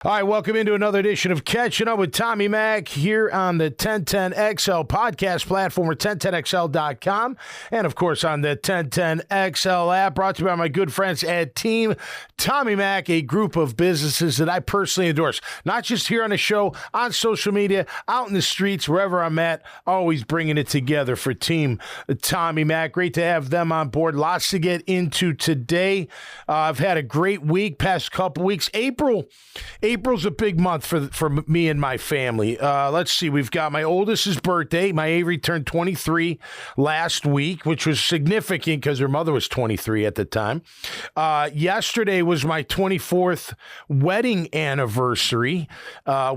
All right, welcome into another edition of Catching Up with Tommy Mac here on the 1010XL podcast platform or 1010XL.com. And, of course, on the 1010XL app, brought to you by my good friends at Team Tommy Mac, a group of businesses that I personally endorse. Not just here on the show, on social media, out in the streets, wherever I'm at, always bringing it together for Team Tommy Mac. Great to have them on board. Lots to get into today. I've had a great week, past couple weeks. April's a big month for me and my family. Let's see. We've got my oldest's birthday. My Avery turned 23 last week, which was significant because her mother was 23 at the time. Yesterday was my 24th wedding anniversary,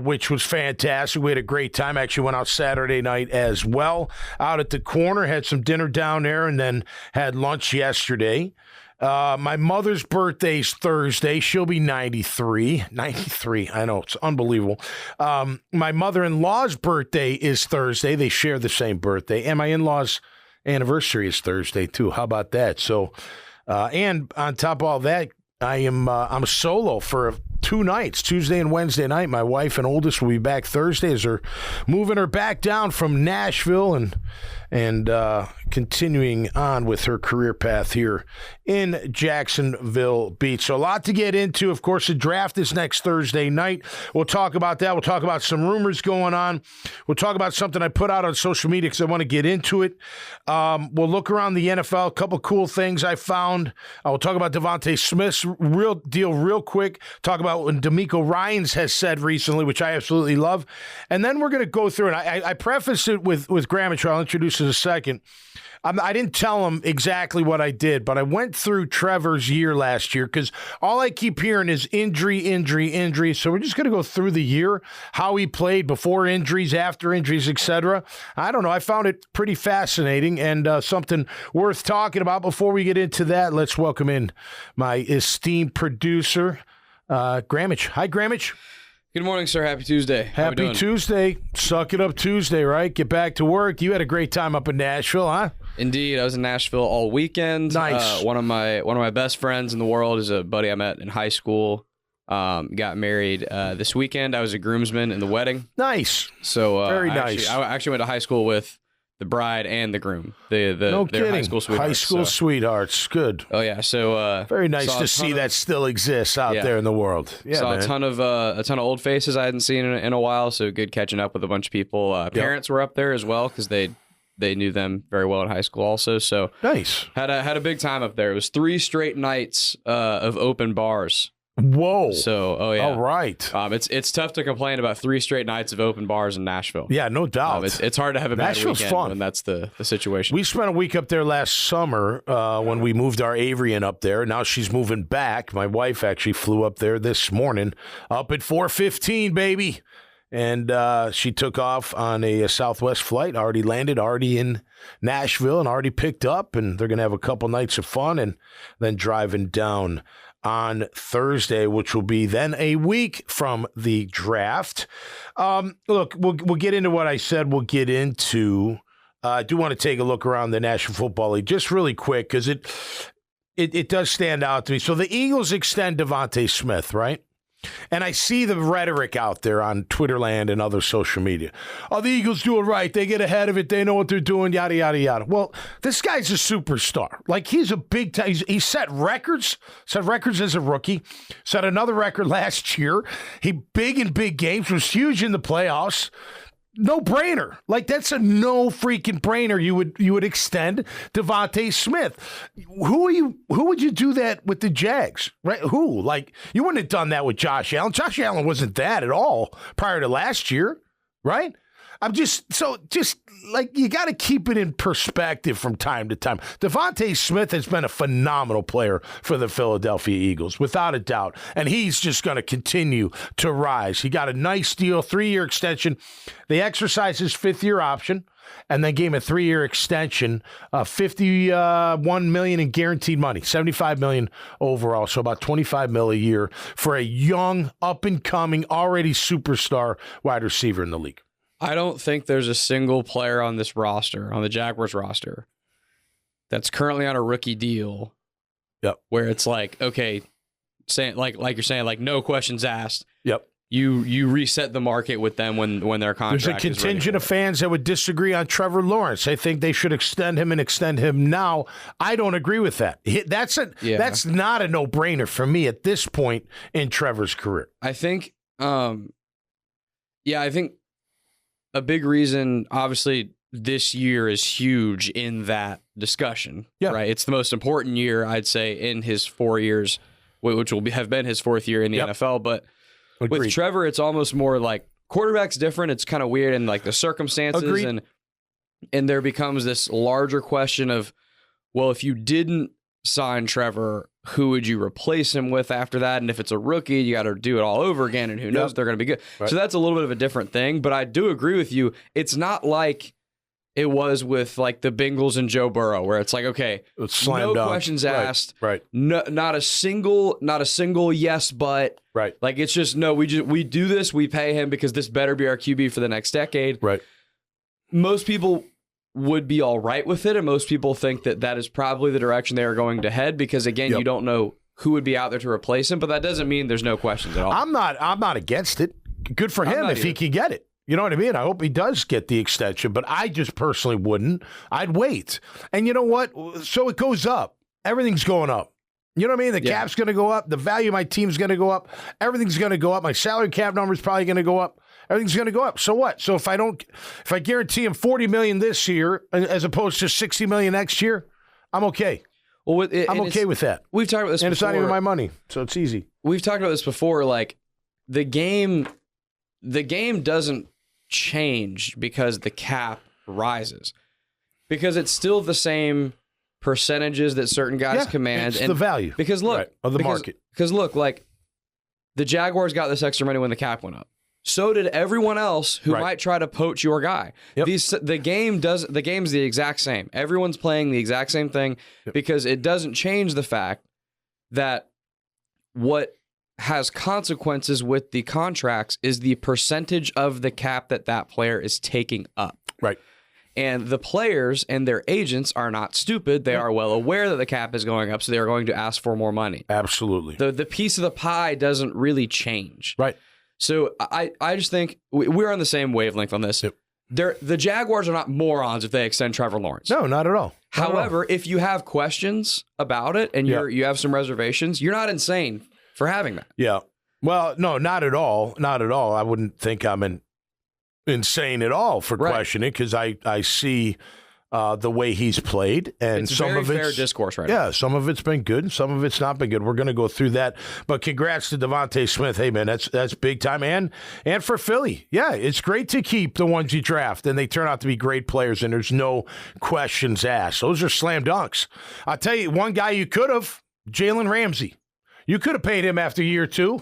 which was fantastic. We had a great time. Actually went out Saturday night as well. Out at the corner, had some dinner down there, and then had lunch yesterday. My mother's birthday's Thursday. She'll be 93. 93. I know. It's unbelievable. My mother-in-law's birthday is Thursday. They share the same birthday. And my in-law's anniversary is Thursday, too. How about that? So, and on top of all that, I'm solo for 2 nights, Tuesday and Wednesday night. My wife and oldest will be back Thursday as they're moving her back down from Nashville and continuing on with her career path here in Jacksonville Beach. So a lot to get into. Of course, the draft is next Thursday night. We'll talk about that. We'll talk about some rumors going on. We'll talk about something I put out on social media because I want to get into it. We'll look around the NFL, a couple cool things I found. We'll talk about Devontae Smith's real deal real quick. Talk about what D'Amico Ryans has said recently, which I absolutely love. And then we're going to go through, and I prefaced it with Graham, which I'll introduce in a second. I didn't tell him exactly what I did, but I went through Trevor's year last year because all I keep hearing is injury. So we're just going to go through the year, how he played before injuries, after injuries, etc. I don't know. I found it pretty fascinating and something worth talking about. Before we get into that, let's welcome in my esteemed producer, Grammage. Hi, Grammage. Good morning, sir. Happy Tuesday. Happy Tuesday. Suck it up Tuesday, right? Get back to work. You had a great time up in Nashville, huh? Indeed. I was in Nashville all weekend. Nice. One of my best friends in the world is a buddy I met in high school. Got married this weekend. I was a groomsman in the wedding. Nice. So very nice. I actually went to high school with the bride and the groom. No kidding. High school sweethearts. High school sweethearts. Good. Oh yeah. So very nice to see that still exists out there in the world. Yeah, saw man. a ton of old faces I hadn't seen in a while. So good catching up with a bunch of people. Parents were up there as well because they knew them very well in high school also. So nice. Had a big time up there. It was 3 straight nights of open bars. Whoa. So, oh yeah. All right. It's tough to complain about 3 straight nights of open bars in Nashville. Yeah, no doubt. It's hard to have a bad Nashville's weekend fun. when that's the situation. We spent a week up there last summer when we moved our Avery in up there. Now she's moving back. My wife actually flew up there this morning, up at 4:15, baby. And she took off on a Southwest flight, already landed, already in Nashville, and already picked up. And they're going to have a couple nights of fun and then driving down on Thursday, which will be then a week from the draft. Look, we'll get into what I said we'll get into. I do want to take a look around the National Football League just really quick because it does stand out to me. So the Eagles extend Devontae Smith, right? And I see the rhetoric out there on Twitterland and other social media. Oh, the Eagles do it right. They get ahead of it. They know what they're doing, yada, yada, yada. Well, this guy's a superstar. Like, he's a big time. He set records as a rookie. Set another record last year. He big in big games, was huge in the playoffs. No brainer. Like, that's a no freaking brainer. You would extend Devontae Smith. Who would you do that with the Jags? Right? Who? Like, you wouldn't have done that with Josh Allen. Josh Allen wasn't that at all prior to last year, right? Just like, you got to keep it in perspective from time to time. Devontae Smith has been a phenomenal player for the Philadelphia Eagles, without a doubt. And he's just going to continue to rise. He got a nice deal, 3-year extension. They exercised his 5th-year option and then gave him a 3-year extension, $51 million in guaranteed money, $75 million overall. So about $25 million a year for a young, up-and-coming, already superstar wide receiver in the league. I don't think there's a single player on this roster, on the Jaguars roster, that's currently on a rookie deal. Yep. Where it's like, okay, saying like you're saying, like, no questions asked. Yep. you reset the market with them when their contract. There's a contingent of fans that would disagree on Trevor Lawrence. I think they should extend him now. I don't agree with that. That's not a no-brainer for me at this point in Trevor's career. I think, I think a big reason, obviously, this year is huge in that discussion. Yeah. Right. It's the most important year, I'd say, in his 4 years, which will have been his 4th year in the NFL, but. Agreed. With Trevor, it's almost more like quarterback's different. It's kind of weird in like the circumstances. Agreed. And there becomes this larger question of, well, if you didn't sign Trevor, who would you replace him with after that? And if it's a rookie, you got to do it all over again. And who knows if they're going to be good. Right. So that's a little bit of a different thing. But I do agree with you. It's not like it was with like the Bengals and Joe Burrow, where it's like, okay, no questions asked. Right. No, not a single yes, but. Right. Like, it's just, no, we do this, we pay him because this better be our QB for the next decade. Right. Most people would be all right with it, and most people think that is probably the direction they are going to head because, again, you don't know who would be out there to replace him, but that doesn't mean there's no questions at all. I'm not against it. Good for him if he can get it. You know what I mean? I hope he does get the extension, but I just personally wouldn't. I'd wait. And you know what? So it goes up. Everything's going up. You know what I mean? The cap's going to go up. The value of my team's going to go up. Everything's going to go up. My salary cap number is probably going to go up. Everything's going to go up. So what? So if I guarantee him $40 million this year as opposed to $60 million next year, I'm okay. Well, I'm okay with that. We've talked about this before. And it's not even my money, so it's easy. We've talked about this before. Like, the game doesn't change because the cap rises, because it's still the same percentages that certain guys command. It's the value. Because look, of the market. Because look, like, the Jaguars got this extra money when the cap went up. So did everyone else who might try to poach your guy. Yep. The game's the exact same. Everyone's playing the exact same thing because it doesn't change the fact that what has consequences with the contracts is the percentage of the cap that player is taking up. Right. And the players and their agents are not stupid. They are well aware that the cap is going up, so they are going to ask for more money. Absolutely. The piece of the pie doesn't really change. Right. So I just think we're on the same wavelength on this. Yep. The Jaguars are not morons if they extend Trevor Lawrence. No, not at all. However, if you have questions about it and you have some reservations, you're not insane for having that. Yeah. Well, no, not at all. Not at all. I wouldn't think I'm insane at all for questioning, because I see the way he's played, and it's some of it's fair discourse right now. Yeah, some of it's been good, some of it's not been good. We're going to go through that, but congrats to Devontae Smith. Hey man, that's big time, and for Philly, yeah, it's great to keep the ones you draft, and they turn out to be great players, and there's no questions asked. Those are slam dunks. I'll tell you, one guy you could have, Jalen Ramsey. You could have paid him after year 2,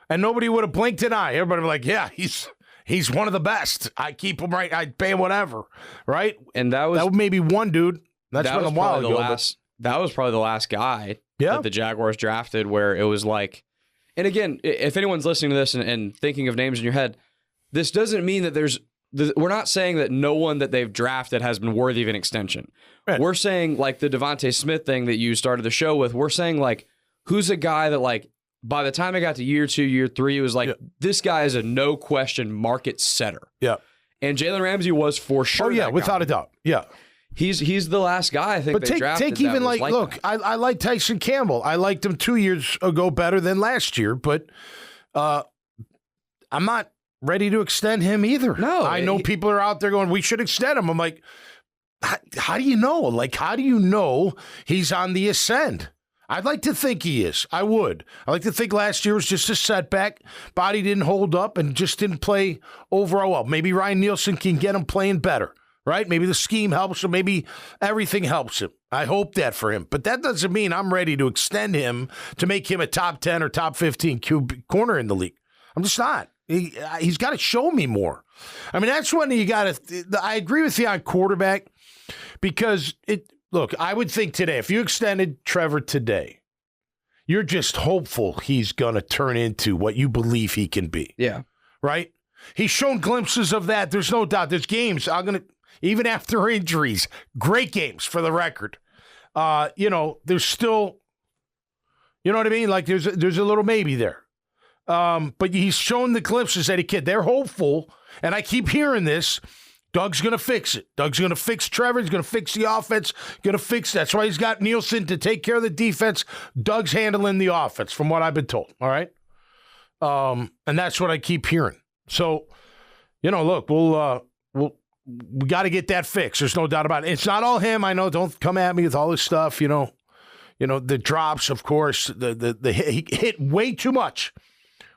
and nobody would have blinked an eye. Everybody would be like, yeah, he's one of the best. I keep him right. I pay him whatever, right? And that was maybe one dude. That's been a while ago. That was probably the last guy that the Jaguars drafted where it was like, and again, if anyone's listening to this and thinking of names in your head, this doesn't mean that we're not saying that no one that they've drafted has been worthy of an extension. Right. We're saying, like the Devontae Smith thing that you started the show with, we're saying, like, who's a guy that, like, by the time I got to year 2, year 3, it was like, this guy is a no-question market setter. Yeah. And Jalen Ramsey was for sure. Oh, yeah, without a doubt. Yeah. He's the last guy, I think, but they drafted. Take even like look, I like Tyson Campbell. I liked him 2 years ago better than last year, but I'm not ready to extend him either. No. I know people are out there going, we should extend him. I'm like, how do you know? Like, how do you know he's on the ascend? I'd like to think he is. I would. I like to think last year was just a setback. Body didn't hold up and just didn't play overall well. Maybe Ryan Nielsen can get him playing better, right? Maybe the scheme helps him. Maybe everything helps him. I hope that for him. But that doesn't mean I'm ready to extend him to make him a top 10 or top 15 corner in the league. I'm just not. He's got to show me more. I mean, that's when you got to – I agree with you on quarterback because look, I would think today, if you extended Trevor today, you're just hopeful he's going to turn into what you believe he can be. Yeah. Right? He's shown glimpses of that. There's no doubt. There's games, even after injuries, great games for the record. There's still, you know what I mean? Like there's a little maybe there. But he's shown the glimpses that he can. They're hopeful, and I keep hearing this. Doug's going to fix it. Doug's going to fix Trevor. He's going to fix the offense. Going to fix. That's why he's got Nielsen to take care of the defense. Doug's handling the offense, from what I've been told. All right, and that's what I keep hearing. So, look, we got to get that fixed. There's no doubt about it. It's not all him. I know. Don't come at me with all this stuff. The drops, of course. He hit way too much.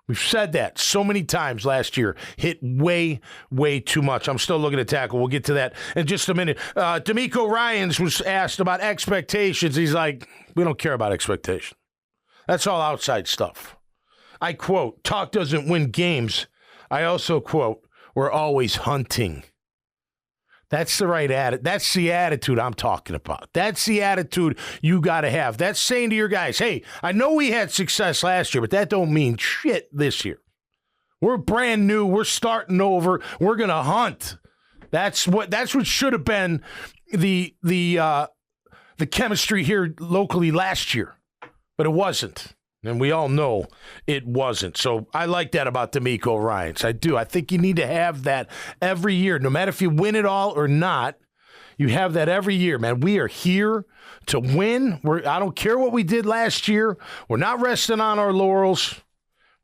We've said that so many times last year. Hit way, way too much. I'm still looking at tackle. We'll get to that in just a minute. D'Amico Ryans was asked about expectations. He's like, we don't care about expectations. That's all outside stuff. I quote, talk doesn't win games. I also quote, we're always hunting. That's the right attitude. That's the attitude I'm talking about. That's the attitude you got to have. That's saying to your guys, hey, I know we had success last year, but that don't mean shit this year. We're brand new. We're starting over. We're going to hunt. That's what should have been the chemistry here locally last year, but it wasn't. And we all know it wasn't. So I like that about D'Amico Ryans. I do. I think you need to have that every year. No matter if you win it all or not, you have that every year, man. We are here to win. I don't care what we did last year. We're not resting on our laurels.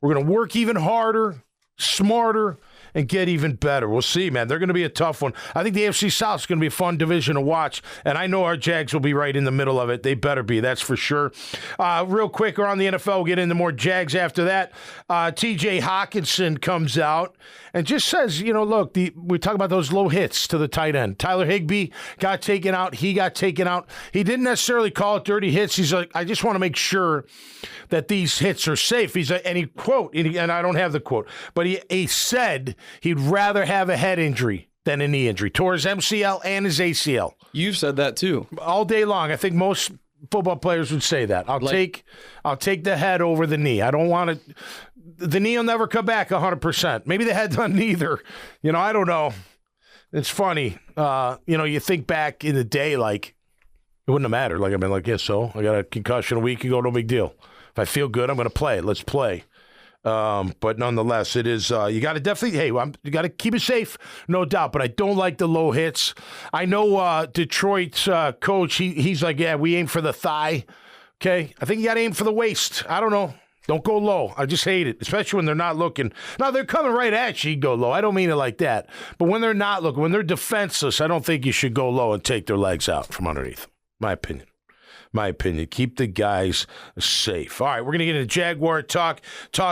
We're going to work even harder, smarter, and get even better. We'll see, man. They're going to be a tough one. I think the AFC South is going to be a fun division to watch, and I know our Jags will be right in the middle of it. They better be, that's for sure. Real quick, around the NFL, we'll get into more Jags after that. TJ Hawkinson comes out and just says, look, we talk about those low hits to the tight end. Tyler Higbee got taken out. He got taken out. He didn't necessarily call it dirty hits. He's like, I just want to make sure that these hits are safe. He's like, and he quote, and I don't have the quote, but he said he'd rather have a head injury than a knee injury. Tore his MCL and his ACL. You've said that too. All day long. I think most football players would say that. I'll take the head over the knee. I don't want to. The knee will never come back 100%. Maybe the head doesn't either. I don't know. It's funny. You think back in the day, like, it wouldn't have mattered. Like, I've been like, yeah, so I got a concussion a week ago, no big deal. If I feel good, I'm going to play. Let's play. But nonetheless, it is, you got to definitely, you got to keep it safe, no doubt. But I don't like the low hits. I know Detroit's coach, he's like, yeah, we aim for the thigh. Okay. I think you got to aim for the waist. I don't know. Don't go low. I just hate it, especially when they're not looking. Now, they're coming right at you, you go low. I don't mean it like that. But when they're not looking, when they're defenseless, I don't think you should go low and take their legs out from underneath. My opinion. Keep the guys safe. All right, we're going to get into Jaguar talk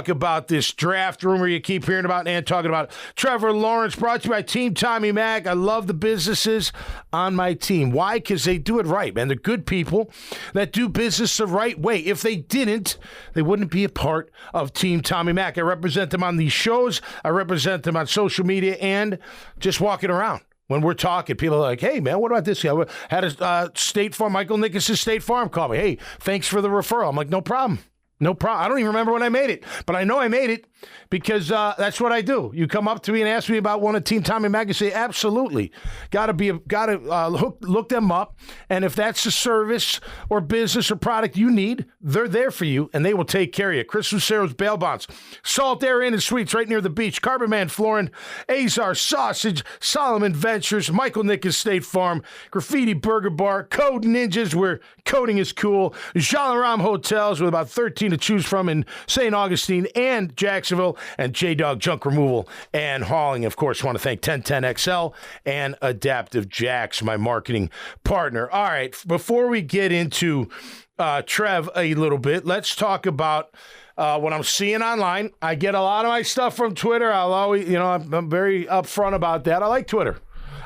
about this draft rumor you keep hearing about, and talking about Trevor Lawrence, brought to you by Team Tommy Mac. I love the businesses on my team. Why? Because they do it right, man. They're good people that do business the right way. If they didn't, they wouldn't be a part of Team Tommy Mac. I represent them on these shows. I represent them on social media and just walking around. When we're talking, people are like, hey, man, what about this guy? Had a State Farm, Michael Nickus' State Farm call me. Hey, thanks for the referral. I'm like, no problem. No problem. I don't even remember when I made it, but I know I made it because that's what I do. You come up to me and ask me about one of Team Tommy Mac, and say, absolutely. Got to look them up. And if that's the service or business or product you need, they're there for you, and they will take care of you. Chris Lucero's Bail Bonds, Salt Air Inn and Suites right near the beach, Carbon Man Flooring, Azar Sausage, Solomon Ventures, Michael Nickus State Farm, Graffiti Burger Bar, Code Ninjas, where coding is cool, Jalaram Hotels with about 13 to choose from in St. Augustine and Jacksonville, and J-Dog Junk Removal and Hauling. Of course, want to thank 1010XL and Adaptive Jacks, my marketing partner. All right, before we get into Trev a little bit, let's talk about what I'm seeing online. I get a lot of my stuff from Twitter. I'll always, I'm very upfront about that. I like Twitter.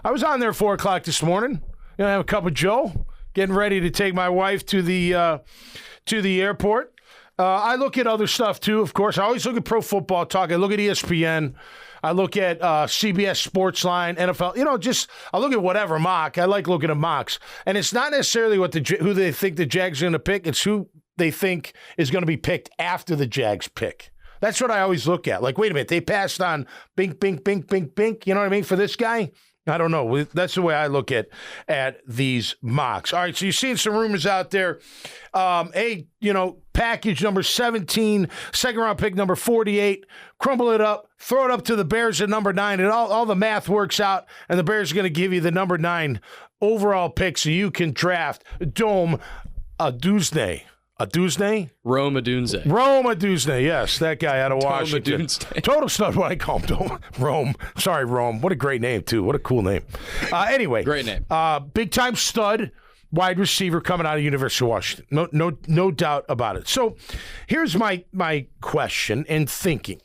I was on there at 4 o'clock this morning. Have a cup of Joe, getting ready to take my wife to the airport. I look at other stuff, too, of course. I always look at Pro Football Talk. I look at ESPN. I look at CBS Sportsline, NFL. I look at whatever mock. I like looking at mocks. And it's not necessarily who they think the Jags are going to pick. It's who they think is going to be picked after the Jags pick. That's what I always look at. Like, wait a minute. They passed on bink, bink, bink, bink, bink. You know what I mean? For this guy? I don't know. That's the way I look at these mocks. All right, so you're seeing some rumors out there. Package number 17, second-round pick number 48, crumble it up, throw it up to the Bears at number 9, and all the math works out, and the Bears are going to give you the number 9 overall pick so you can draft Dome Aduzne. Rome Odunze. Rome Odunze, yes, that guy out of Washington. Total stud, what I call him. Rome. Sorry, Rome. What a great name, too. What a cool name. Anyway. Great name. Big-time stud, wide receiver coming out of University of Washington. No doubt about it. So here's my question and thinking.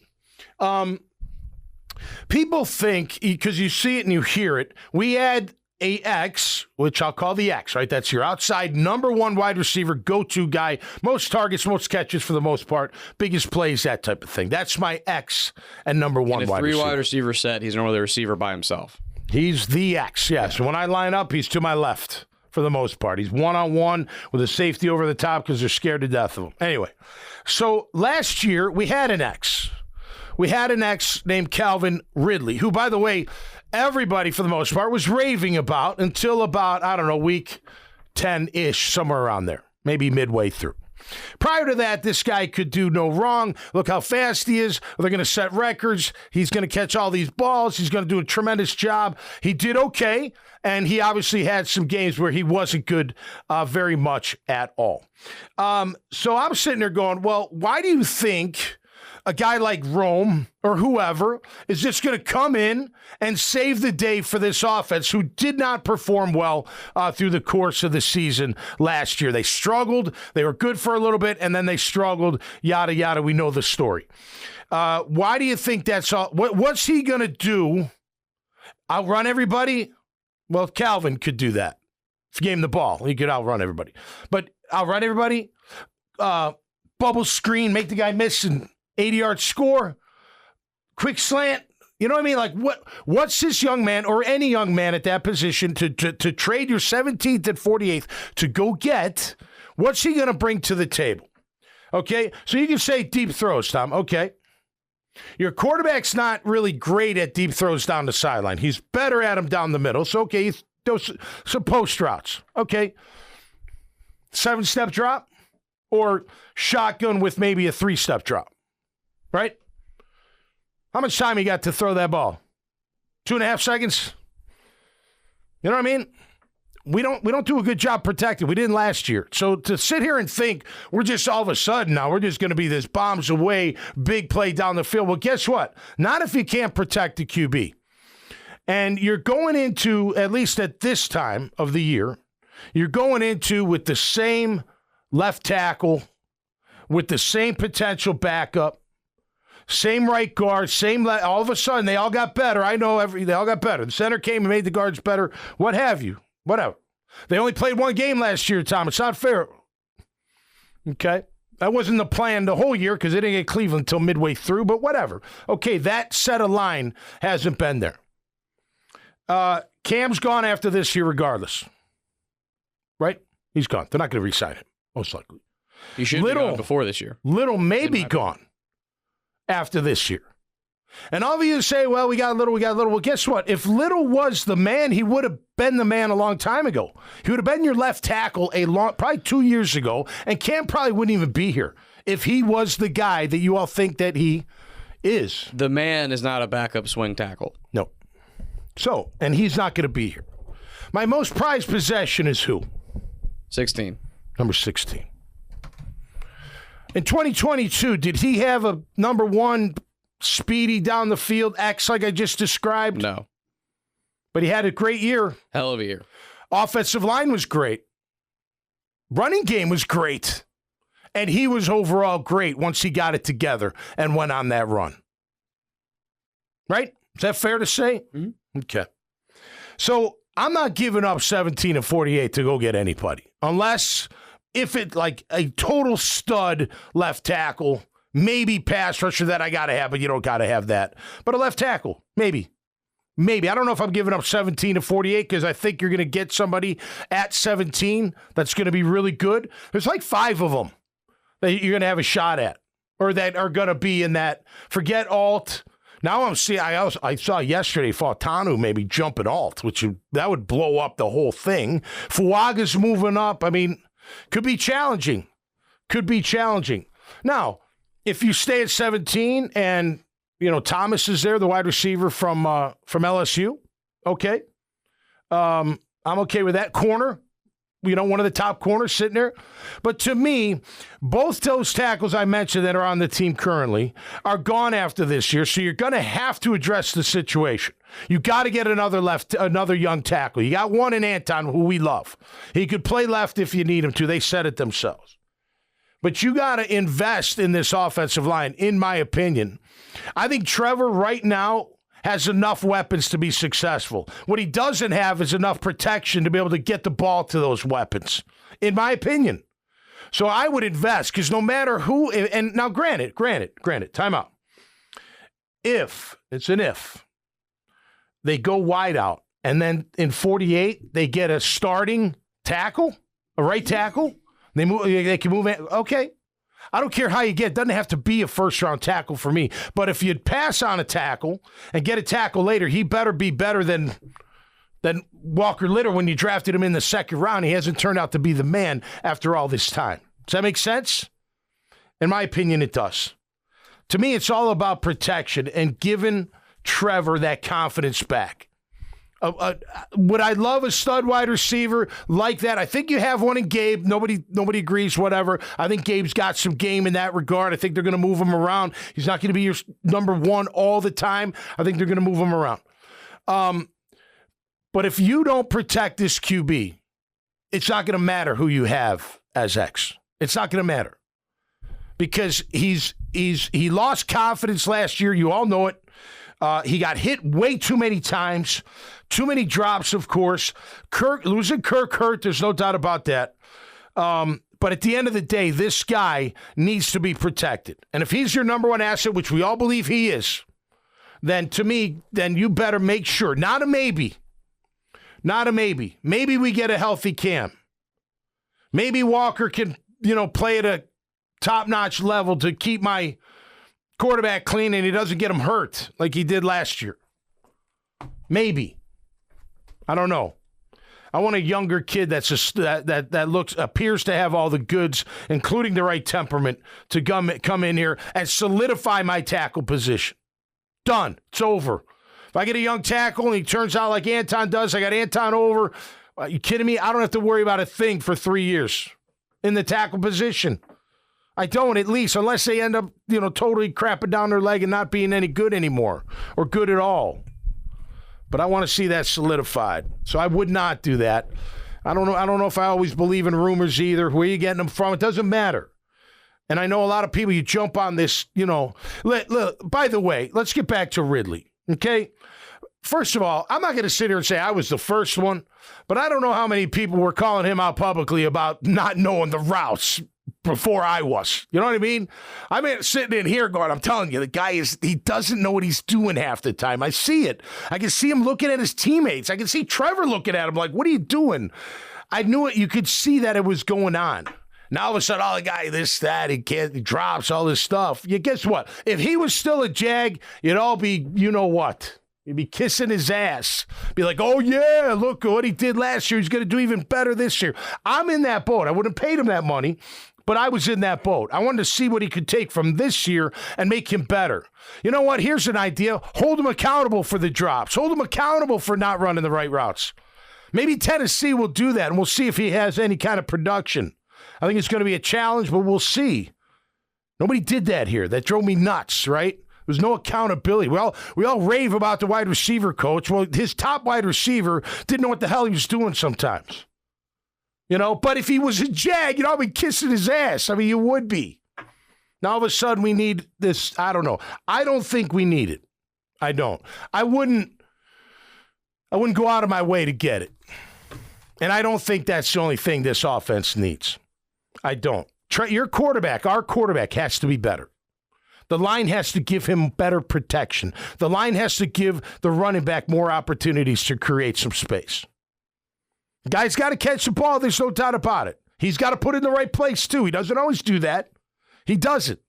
People think, because you see it and you hear it, we had a X, which I'll call the X, right? That's your outside number 1 wide receiver, go-to guy, most targets, most catches for the most part, biggest plays, that type of thing. That's my X and number 1 wide receiver. 3 wide receiver set, he's normally the receiver by himself. He's the X, yes. Yeah. When I line up, he's to my left for the most part. He's one-on-one with a safety over the top because they're scared to death of him. Anyway, so last year we had an X. We had an X named Calvin Ridley, who, by the way, everybody, for the most part, was raving about until about, I don't know, week 10-ish, somewhere around there, maybe midway through. Prior to that, this guy could do no wrong. Look how fast he is. They're going to set records. He's going to catch all these balls. He's going to do a tremendous job. He did okay, and he obviously had some games where he wasn't good very much at all. So I'm sitting there going, well, why do you think a guy like Rome or whoever is just going to come in and save the day for this offense who did not perform well through the course of the season last year? They struggled. They were good for a little bit, and then they struggled, yada, yada. We know the story. Why do you think that's all? What's he going to do? Outrun everybody? Well, Calvin could do that. If you gave him the ball, he could outrun everybody. But outrun everybody? Bubble screen, make the guy miss, and 80-yard score, quick slant. You know what I mean? Like, what's this young man or any young man at that position to trade your 17th and 48th to go get? What's he going to bring to the table? Okay, so you can say deep throws, Tom. Okay. Your quarterback's not really great at deep throws down the sideline. He's better at them down the middle. So, okay, those some post routes. Okay. 7-step drop or shotgun with maybe a 3-step drop. Right? How much time you got to throw that ball? 2.5 seconds? You know what I mean? We don't do a good job protecting. We didn't last year. So to sit here and think we're just all of a sudden now, we're just going to be this bombs away, big play down the field. Well, guess what? Not if you can't protect the QB. And you're going into, at least at this time of the year, you're going into with the same left tackle, with the same potential backup, same right guard, all of a sudden, they all got better. I know they all got better. The center came and made the guards better, what have you. Whatever. They only played 1 game last year, Tom. It's not fair. Okay? That wasn't the plan the whole year because they didn't get Cleveland until midway through, but whatever. Okay, that set of line hasn't been there. Cam's gone after this year regardless. Right? He's gone. They're not going to re-sign him, most likely. He should be gone before this year. Little may be gone after this year. And all of you say, well, we got Little. Well, guess what? If Little was the man, he would have been the man a long time ago. He would have been your left tackle probably 2 years ago, and Cam probably wouldn't even be here if he was the guy that you all think that he is. The man is not a backup swing tackle. No. So, and he's not going to be here. My most prized possession is who? 16. Number 16. In 2022, did he have a number 1 speedy down the field X like I just described? No. But he had a great year. Hell of a year. Offensive line was great. Running game was great. And he was overall great once he got it together and went on that run. Right? Is that fair to say? Mm-hmm. Okay. So I'm not giving up 17 and 48 to go get anybody. Unless if it like a total stud left tackle, maybe pass rusher that I got to have, but you don't got to have that. But a left tackle, maybe. Maybe. I don't know if I'm giving up 17 to 48 because I think you're going to get somebody at 17 that's going to be really good. There's like 5 of them that you're going to have a shot at or that are going to be in that. Forget Alt. Now I saw yesterday Fautanu maybe jumping alt, that would blow up the whole thing. Fuaga's moving up. I mean, could be challenging. Now, if you stay at 17 and, Thomas is there, the wide receiver from LSU, okay. I'm okay with that corner. One of the top corners sitting there. But to me, both those tackles I mentioned that are on the team currently are gone after this year, so you're going to have to address the situation. You got to get another young tackle. You got one in Anton, who we love. He could play left if you need him to. They said it themselves. But you got to invest in this offensive line, in my opinion. I think Trevor right now has enough weapons to be successful. What he doesn't have is enough protection to be able to get the ball to those weapons, in my opinion. So I would invest, because no matter who, and now granted, time out. If they go wide out, and then in 48, they get a starting tackle, a right tackle, they can move in, okay. I don't care how you get. It doesn't have to be a first-round tackle for me. But if you'd pass on a tackle and get a tackle later, he better be better than Walker Little when you drafted him in the second round. He hasn't turned out to be the man after all this time. Does that make sense? In my opinion, it does. To me, it's all about protection and giving Trevor that confidence back. Would I love a stud wide receiver like that? I think you have one in Gabe. Nobody agrees, whatever. I think Gabe's got some game in that regard. I think they're going to move him around. He's not going to be your number one all the time. I think they're going to move him around. But if you don't protect this QB, it's not going to matter who you have as X. It's not going to matter. Because he lost confidence last year. You all know it. He got hit way too many times. Too many drops, of course. Losing Kirk hurt, there's no doubt about that. But at the end of the day, this guy needs to be protected. And if he's your number one asset, which we all believe he is, then to me, then you better make sure. Not a maybe. Maybe we get a healthy Cam. Maybe Walker can, play at a top-notch level to keep my quarterback clean and he doesn't get him hurt like he did last year. Maybe. I don't know. I want a younger kid that appears to have all the goods, including the right temperament, to come in here and solidify my tackle position. Done. It's over. If I get a young tackle and he turns out like Anton does, I got Anton over. Are you kidding me? I don't have to worry about a thing for 3 years in the tackle position. I don't, at least, unless they end up, totally crapping down their leg and not being any good anymore or good at all. But I want to see that solidified. So I would not do that. I don't know if I always believe in rumors either. Where you getting them from? It doesn't matter. And I know a lot of people, you jump on this, by the way, let's get back to Ridley, okay? First of all, I'm not going to sit here and say I was the first one, but I don't know how many people were calling him out publicly about not knowing the routes before I was. You know what I mean? I mean, sitting in here going, I'm telling you, the guy he doesn't know what he's doing half the time. I see it. I can see him looking at his teammates. I can see Trevor looking at him like, what are you doing? I knew it. You could see that it was going on. Now all of a sudden, the guy, this, that, he drops all this stuff. Guess what? If he was still a Jag, you'd all be, you know what? You'd be kissing his ass. Be like, oh, yeah, look what he did last year. He's going to do even better this year. I'm in that boat. I wouldn't have paid him that money. But I was in that boat. I wanted to see what he could take from this year and make him better. You know what? Here's an idea. Hold him accountable for the drops. Hold him accountable for not running the right routes. Maybe Tennessee will do that, and we'll see if he has any kind of production. I think it's going to be a challenge, but we'll see. Nobody did that here. That drove me nuts, right? There's no accountability. We all rave about the wide receiver coach. Well, his top wide receiver didn't know what the hell he was doing sometimes. But if he was a Jag, I'd be kissing his ass. I mean, you would be. Now, all of a sudden, we need this. I don't know. I don't think we need it. I don't. I wouldn't go out of my way to get it. And I don't think that's the only thing this offense needs. I don't. Your quarterback, our quarterback, has to be better. The line has to give him better protection. The line has to give the running back more opportunities to create some space. Guy's got to catch the ball. There's no doubt about it. He's got to put it in the right place, too. He doesn't always do that. He doesn't.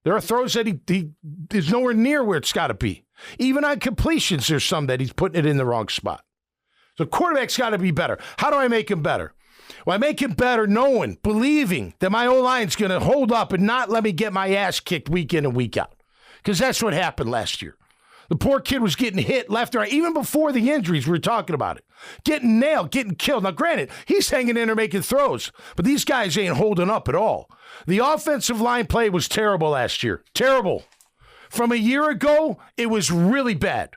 There are throws that he is nowhere near where it's got to be. Even on completions, there's some that he's putting it in the wrong spot. So quarterback's got to be better. How do I make him better? Well, I make him better knowing, believing that my O-line's going to hold up and not let me get my ass kicked week in and week out. Because that's what happened last year. The poor kid was getting hit left and right. Even before the injuries, we were talking about it. Getting nailed, getting killed. Now, granted, he's hanging in there making throws, but these guys ain't holding up at all. The offensive line play was terrible last year. Terrible. From a year ago, it was really bad.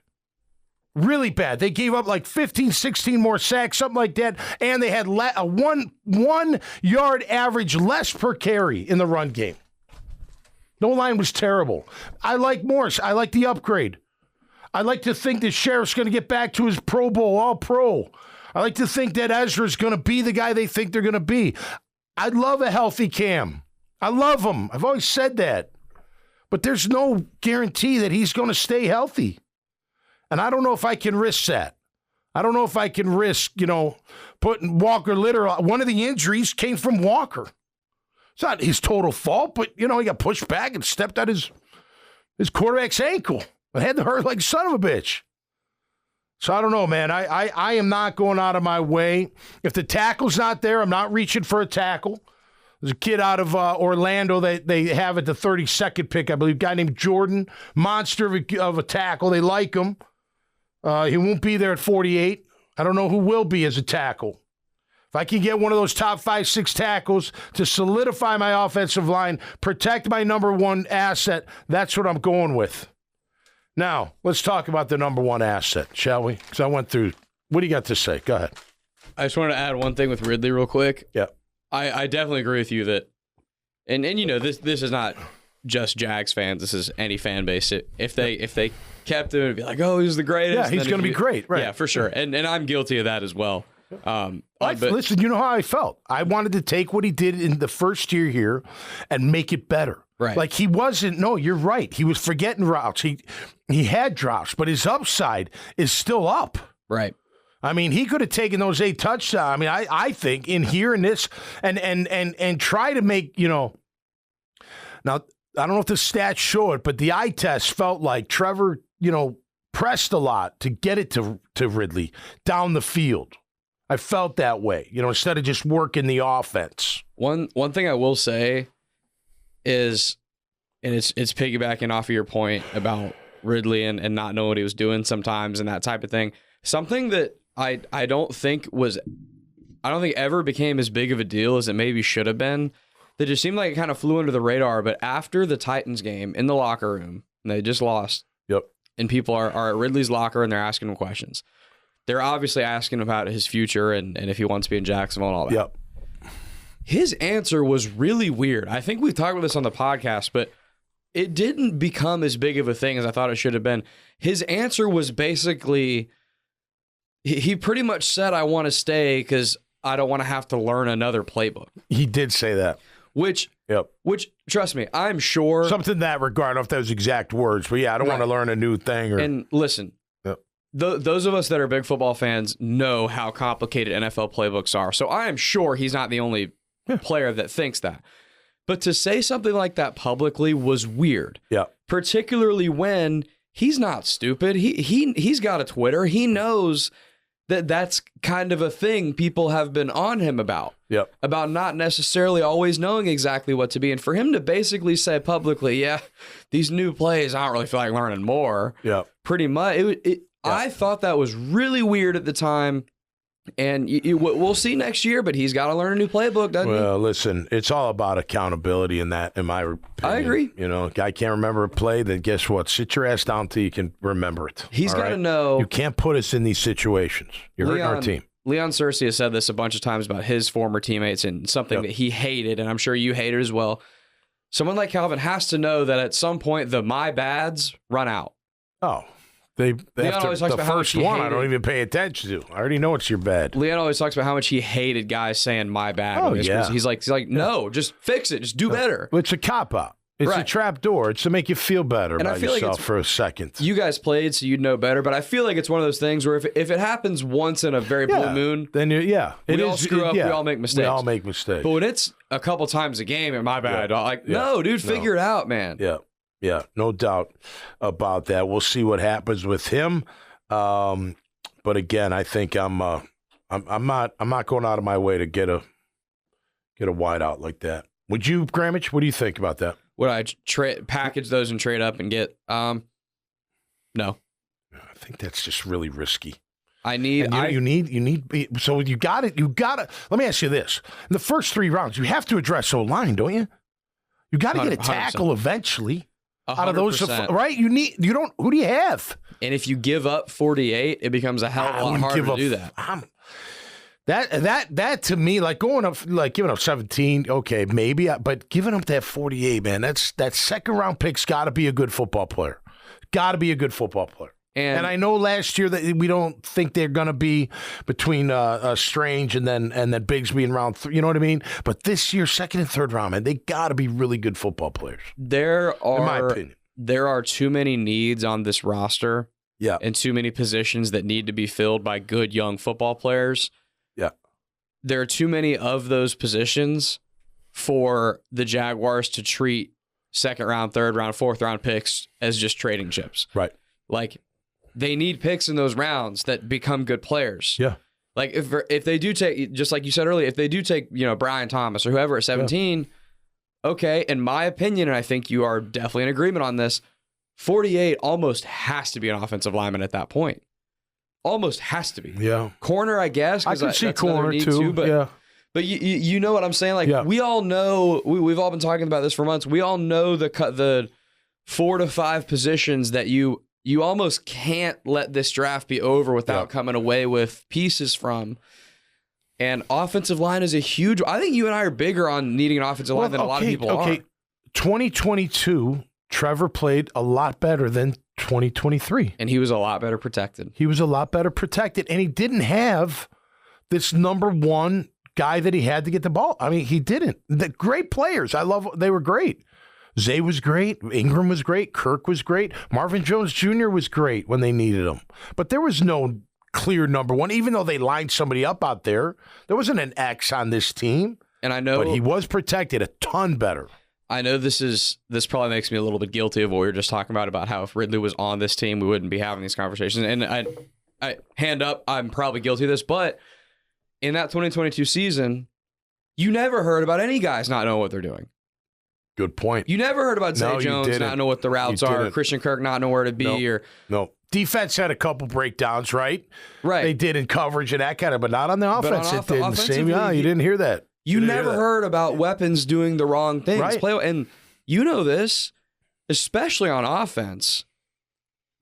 Really bad. They gave up like 15, 16 more sacks, something like that, and they had a one yard average less per carry in the run game. No line was terrible. I like Morris. I like the upgrade. I like to think that Sheriff's going to get back to his Pro Bowl, All-Pro. I like to think that Ezra's going to be the guy they think they're going to be. I love a healthy Cam. I love him. I've always said that. But there's no guarantee that he's going to stay healthy. And I don't know if I can risk that. I don't know if I can risk, putting Walker literally. One of the injuries came from Walker. It's not his total fault, but, he got pushed back and stepped on his quarterback's ankle. It had to hurt like son of a bitch. So I don't know, man. I am not going out of my way. If the tackle's not there, I'm not reaching for a tackle. There's a kid out of Orlando that they have at the 32nd pick, I believe, a guy named Jordan. Monster of a tackle. They like him. He won't be there at 48. I don't know who will be as a tackle. If I can get one of those top 5, 6 tackles to solidify my offensive line, protect my number one asset, that's what I'm going with. Now, let's talk about the number one asset, shall we? Because I went through. What do you got to say? Go ahead. I just wanted to add one thing with Ridley real quick. Yeah. I definitely agree with you that, and this is not just Jags fans. This is any fan base. If they kept him, it'd be like, oh, he's the greatest. Yeah, he's going to be great. Right. Yeah, for sure. And I'm guilty of that as well. Listen, you know how I felt. I wanted to take what he did in the first year here and make it better. Right. Like he wasn't. No, you're right. He was forgetting routes. He had drops, but his upside is still up. Right. I mean, he could have taken those 8 touchdowns. I mean, I think in here in this and try to make, Now, I don't know if the stats show it, but the eye test felt like Trevor, pressed a lot to get it to Ridley down the field. I felt that way, instead of just working the offense. One thing I will say is, and it's piggybacking off of your point about Ridley and not knowing what he was doing sometimes and that type of thing. Something that I don't think ever became as big of a deal as it maybe should have been. That just seemed like it kind of flew under the radar. But after the Titans game in the locker room, and they just lost. Yep. And people are at Ridley's locker and they're asking him questions. They're obviously asking about his future and if he wants to be in Jacksonville and all that. Yep. His answer was really weird. I think we've talked about this on the podcast, but it didn't become as big of a thing as I thought it should have been. His answer was basically, he pretty much said, I want to stay because I don't want to have to learn another playbook. He did say that. Which, trust me, I'm sure. Something in that regard. I don't know if those exact words, but yeah, I don't want to learn a new thing. And listen, those of us that are big football fans know how complicated NFL playbooks are. So I am sure he's not the only player that thinks that. But to say something like that publicly was weird. Yeah. Particularly when he's not stupid. He's got a Twitter. He knows that that's kind of a thing people have been on him about. Yep. About not necessarily always knowing exactly what to be. And for him to basically say publicly, these new plays, I don't really feel like learning more. Yeah. Pretty much. I thought that was really weird at the time. And we'll see next year, but he's got to learn a new playbook, doesn't he? Well, listen, it's all about accountability in my opinion. I agree. Guy can't remember a play, then guess what? Sit your ass down till you can remember it. He's got to know. You can't put us in these situations. You're hurting our team. Leon Searcy has said this a bunch of times about his former teammates and something that he hated, and I'm sure you hated as well. Someone like Calvin has to know that at some point the my bads run out. Oh, They always talks about first one I don't even pay attention to. I already know it's your bad. Leon always talks about how much he hated guys saying my bad. Oh, yeah. He's like, no, just fix it. Just do better. It's a cop-out. It's a trap door. It's to make you feel better about yourself for a second. You guys played, so you'd know better. But I feel like it's one of those things where if it happens once in a very blue moon, then we all screw up. We all make mistakes. We all make mistakes. But when it's a couple times a game, and my bad, no, dude, figure it out, man. Yeah. Yeah, no doubt about that. We'll see what happens with him. But again, I think I'm not going out of my way to get a wideout like that. Would you, Grammage? What do you think about that? Would I package those and trade up and get? No. I think that's just really risky. You need. So you got it. Let me ask you this: in the first 3 rounds, you have to address O-line, don't you? You got to get a tackle 100%. Eventually. 100%. Out of those, right? Who do you have? And if you give up 48, it becomes a hell of a lot harder to do that. That to me, like going up, like giving up 17, okay, maybe, but giving up that 48, man, that second round pick's got to be a good football player. Got to be a good football player. And I know last year that we don't think they're going to be between Strange and then Bigsby in round 3. You know what I mean? But this year, second and third round, man, they got to be really good football players. In my opinion, there are too many needs on this roster. Yeah, and too many positions that need to be filled by good young football players. Yeah, there are too many of those positions for the Jaguars to treat second round, third round, fourth round picks as just trading chips. Right, like. They need picks in those rounds that become good players. Yeah. Like if they do take, just like you said earlier, if they do take, Brian Thomas or whoever at 17, okay, in my opinion, and I think you are definitely in agreement on this, 48 almost has to be an offensive lineman at that point. Almost has to be. Yeah. Corner, I guess. I can see corner too. But you know what I'm saying? Like we all know, we've all been talking about this for months. We all know the 4 to 5 positions that you almost can't let this draft be over without coming away with pieces from. And offensive line is a huge... I think you and I are bigger on needing an offensive line than a lot of people are. 2022, Trevor played a lot better than 2023. And he was a lot better protected. And he didn't have this number one guy that he had to get the ball. I mean, he didn't. The great players. They were great. Zay was great. Ingram was great. Kirk was great. Marvin Jones Jr. was great when they needed him. But there was no clear number one, even though they lined somebody up out there. There wasn't an X on this team. And I know, but he was protected a ton better. I know this probably makes me a little bit guilty of what we were just talking about how if Ridley was on this team, we wouldn't be having these conversations. And I hand up, I'm probably guilty of this. But in that 2022 season, you never heard about any guys not knowing what they're doing. Good point. You never heard about Zay Jones not know what the routes are, Christian Kirk not know where to be, No. Defense had a couple breakdowns, right? Right. They did in coverage and that kind of, but not on the offense. It did the same. Yeah, you didn't hear that. You never heard about weapons doing the wrong things. Right. And you know this, especially on offense.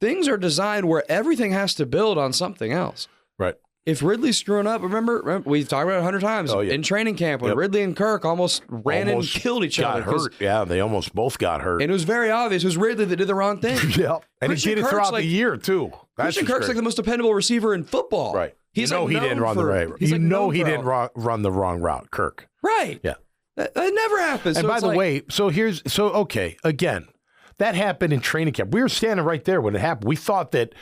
Things are designed where everything has to build on something else. Right. If Ridley's screwing up, remember we've talked about it 100 times in training camp when Ridley and Kirk almost ran and killed each other. Hurt. Yeah, they almost both got hurt. And it was very obvious. It was Ridley that did the wrong thing. Yeah, and he did it throughout the year, too. Christian Kirk's like the most dependable receiver in football. Right. He didn't run the right route. He didn't run the wrong route, Kirk. Right. Yeah. That never happens. And by the way, again, that happened in training camp. We were standing right there when it happened. We thought that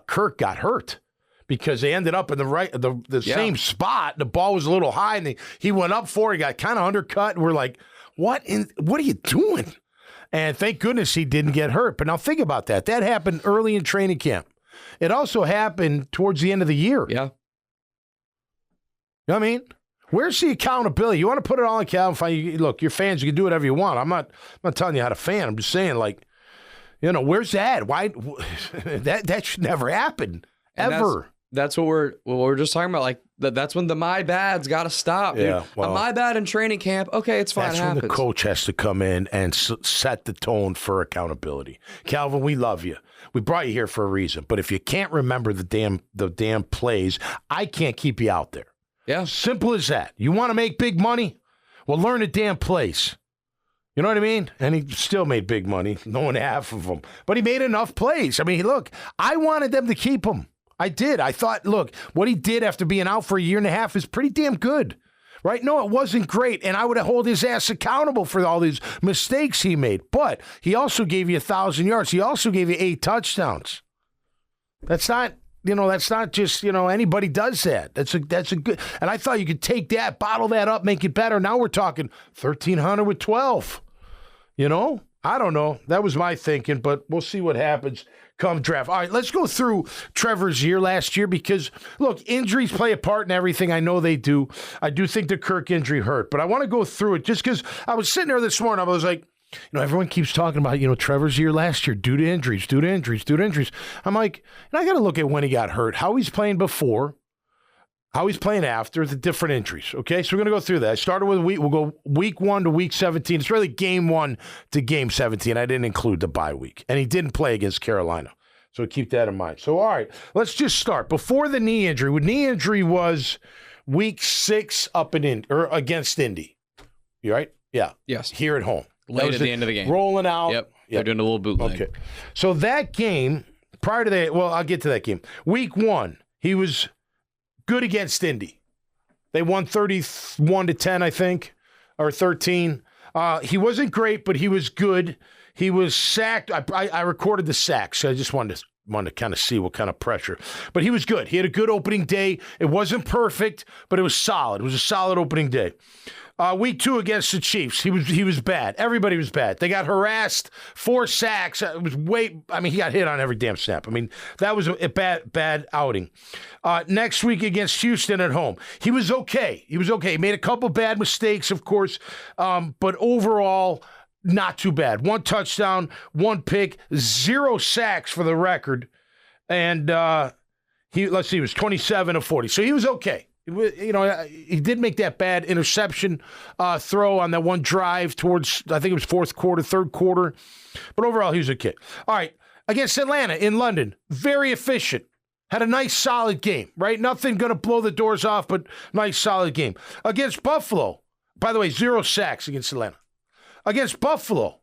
Kirk got hurt. Because they ended up in the same spot. The ball was a little high, and he went up for it. He got kind of undercut, and we're like, what are you doing? And thank goodness he didn't get hurt. But now think about that. That happened early in training camp. It also happened towards the end of the year. Yeah. You know what I mean? Where's the accountability? You want to put it all on Calvin? Look, you're fans. You can do whatever you want. I'm not telling you how to fan. I'm just saying, where's that? Why? That should never happen. Ever. That's what we're just talking about. Like that's when the my bad's got to stop. Yeah, well, my bad in training camp. Okay, it's fine. That's when the coach has to come in and set the tone for accountability. Calvin, we love you. We brought you here for a reason. But if you can't remember the damn plays, I can't keep you out there. Yeah, simple as that. You want to make big money? Well, learn the damn plays. You know what I mean? And he still made big money, knowing half of them. But he made enough plays. I mean, look, I wanted them to keep him. I did. I thought, look, what he did after being out for a year and a half is pretty damn good, right? No, it wasn't great, and I would hold his ass accountable for all these mistakes he made. But he also gave you 1,000 yards. He also gave you 8 touchdowns. That's not just, anybody does that. That's a good, and I thought you could take that, bottle that up, make it better. Now we're talking 1,300 with 12. I don't know. That was my thinking, but we'll see what happens come draft. All right, let's go through Trevor's year last year because, look, injuries play a part in everything. I know they do. I do think the Kirk injury hurt, but I want to go through it just because I was sitting there this morning. I was like, everyone keeps talking about, Trevor's year last year due to injuries. I'm like, I got to look at when he got hurt, how he's playing before, how he's playing after the different injuries. Okay, so we're going to go through that. I started with we'll go week 1 to week 17. It's really game 1 to game 17. I didn't include the bye week, and he didn't play against Carolina. So keep that in mind. So, all right, let's just start. Before the knee injury, knee injury was week 6 against Indy. You right? Yeah. Yes. Here at home. Late at the end of the game. Rolling out. Yep. They're doing a little bootleg. Okay. So that game, prior to that, I'll get to that game. Week 1, he was good against Indy. They won 31-10, I think, or 13. He wasn't great, but he was good. He was sacked. I recorded the sacks. So I just wanted to kind of see what kind of pressure. But he was good. He had a good opening day. It wasn't perfect, but it was solid. It was a solid opening day. Week 2 against the Chiefs, he was bad. Everybody was bad. They got harassed, 4 sacks. It was he got hit on every damn snap. That was a bad outing. Next week against Houston at home, he was okay. He made a couple bad mistakes, of course, but overall, not too bad. 1 touchdown, 1 pick, 0 sacks for the record, and he was 27 of 40. So he was okay. He did make that bad interception throw on that one drive towards, I think it was fourth quarter, third quarter. But overall, he was okay. All right, against Atlanta in London, very efficient. Had a nice, solid game, right? Nothing going to blow the doors off, but nice, solid game. Against Buffalo, by the way, 0 sacks against Atlanta. Against Buffalo,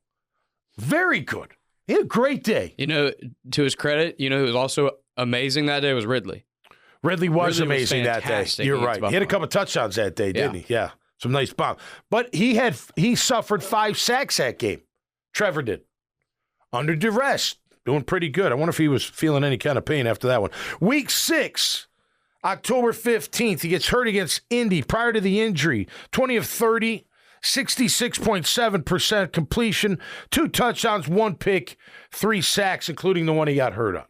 very good. He had a great day. To his credit, who was also amazing that day was Ridley. Ridley was amazing that day. You're right. He had a couple touchdowns that day, didn't he? Yeah. Some nice bomb. But he suffered 5 sacks that game. Trevor did. Under duress. Doing pretty good. I wonder if he was feeling any kind of pain after that one. Week 6, October 15th, he gets hurt against Indy prior to the injury. 20 of 30, 66.7% completion, 2 touchdowns, 1 pick, 3 sacks, including the one he got hurt on.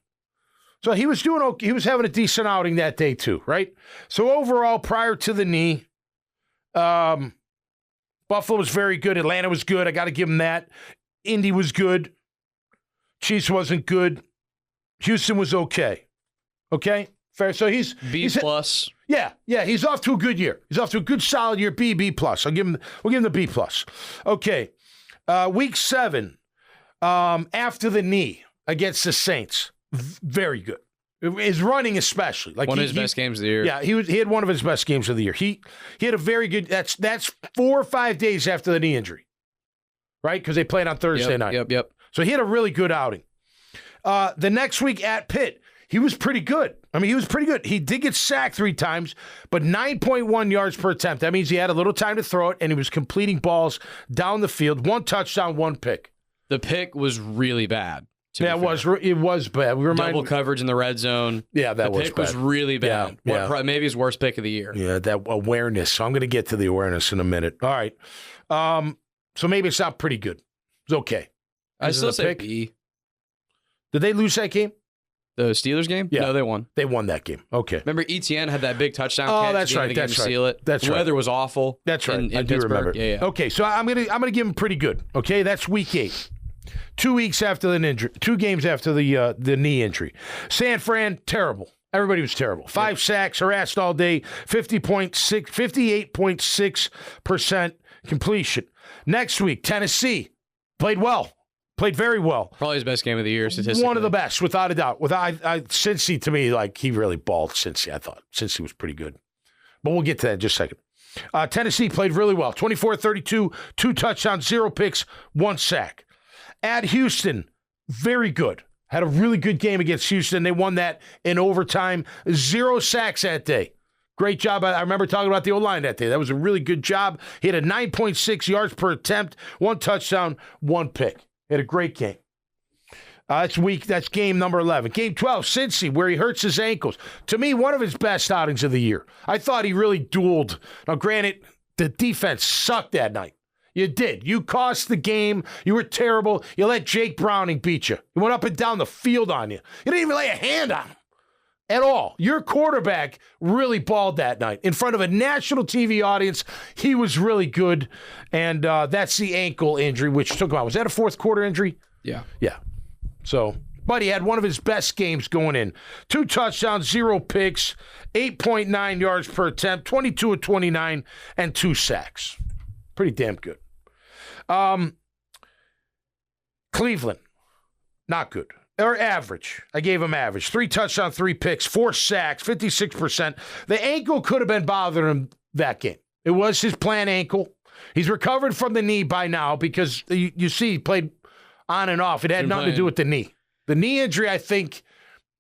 So he was doing okay. He was having a decent outing that day too, right? So overall, prior to the knee, Buffalo was very good. Atlanta was good. I got to give him that. Indy was good. Chiefs wasn't good. Houston was okay. Okay? Fair. So he's B plus. Yeah. He's off to a good year. He's off to a good solid year. B plus. We'll give him the B plus. Okay. Week 7, after the knee against the Saints. Very good. His running especially. One of his best games of the year. Yeah, he had one of his best games of the year. He had a very good, that's 4 or 5 days after the knee injury, right? Because they played on Thursday night. Yep. So he had a really good outing. The next week at Pitt, he was pretty good. He was pretty good. He did get sacked 3 times, but 9.1 yards per attempt. That means he had a little time to throw it, and he was completing balls down the field. 1 touchdown, 1 pick. The pick was really bad. Yeah, it was bad. Double coverage in the red zone. Yeah, that was bad. The pick was really bad. Yeah. Maybe his worst pick of the year. Yeah, that awareness. So I'm going to get to the awareness in a minute. All right. So maybe it's not pretty good. It's okay. I'd still say B. Did they lose that game? The Steelers game? Yeah. No, they won. They won that game. Okay. Remember Etienne had that big touchdown catch? Oh, that's right. That's right. Seal it. That's the right. weather was awful. That's right. In I do Pittsburgh. remember. Yeah. Okay, so I'm gonna give him pretty good. Okay, that's week 8. 2 weeks after the injury, 2 games after the knee injury. San Fran, terrible. Everybody was terrible. 5 sacks, harassed all day, 58.6% completion. Next week, Tennessee played very well. Probably his best game of the year statistically. One of the best, without a doubt. Cincy, to me, he really balled Cincy, I thought. Cincy was pretty good. But we'll get to that in just a second. Tennessee played really well. 24-32, 2 touchdowns, 0 picks, 1 sack. At Houston, very good. Had a really good game against Houston. They won that in overtime. 0 sacks that day. Great job. I remember talking about the O-line that day. That was a really good job. He had a 9.6 yards per attempt, 1 touchdown, 1 pick. He had a great game. That's game number 11. Game 12, Cincy, where he hurts his ankles. To me, one of his best outings of the year. I thought he really dueled. Now, granted, the defense sucked that night. You did. You cost the game. You were terrible. You let Jake Browning beat you. He went up and down the field on you. You didn't even lay a hand on him at all. Your quarterback really balled that night. In front of a national TV audience, he was really good. And that's the ankle injury, which took him out. Was that a fourth quarter injury? Yeah. Yeah. So, but he had one of his best games going in. 2 touchdowns, 0 picks, 8.9 yards per attempt, 22 of 29, and 2 sacks. Pretty damn good. Cleveland, not good. Or average. I gave him average. 3 touchdowns, 3 picks, 4 sacks, 56%. The ankle could have been bothering him that game. It was his planned ankle. He's recovered from the knee by now because you see he played on and off. It had nothing to do with the knee. The knee injury, I think,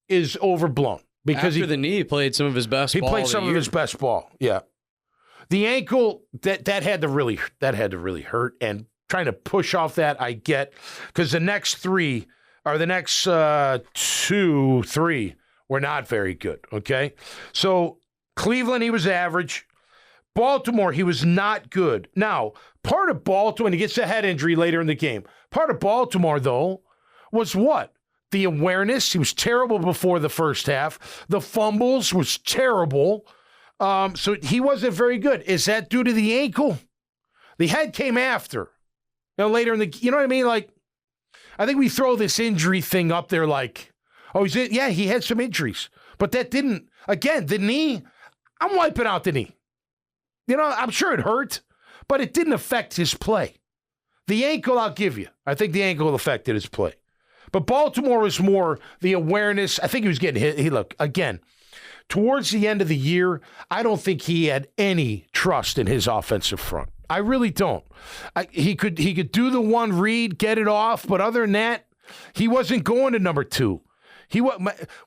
is overblown. Because after the knee, he played some of his best ball. He played some of his best ball, yeah. The ankle, that had to really hurt. And trying to push off that, I get. Because the next 3 were not very good, okay? So Cleveland, he was average. Baltimore, he was not good. Now, part of Baltimore, and he gets a head injury later in the game. Part of Baltimore, though, was what? The awareness. He was terrible before the first half. The fumbles was terrible. So he wasn't very good. Is that due to the ankle? The head came after. Later in the, you know what I mean? Like, I think we throw this injury thing up there like, oh, he had some injuries. But that didn't, again, the knee, I'm wiping out the knee. I'm sure it hurt, but it didn't affect his play. The ankle, I'll give you. I think the ankle affected his play. But Baltimore was more the awareness. I think he was getting hit. Look, again, towards the end of the year, I don't think he had any trust in his offensive front. I really don't. He could do the one read, get it off, but other than that, he wasn't going to number 2.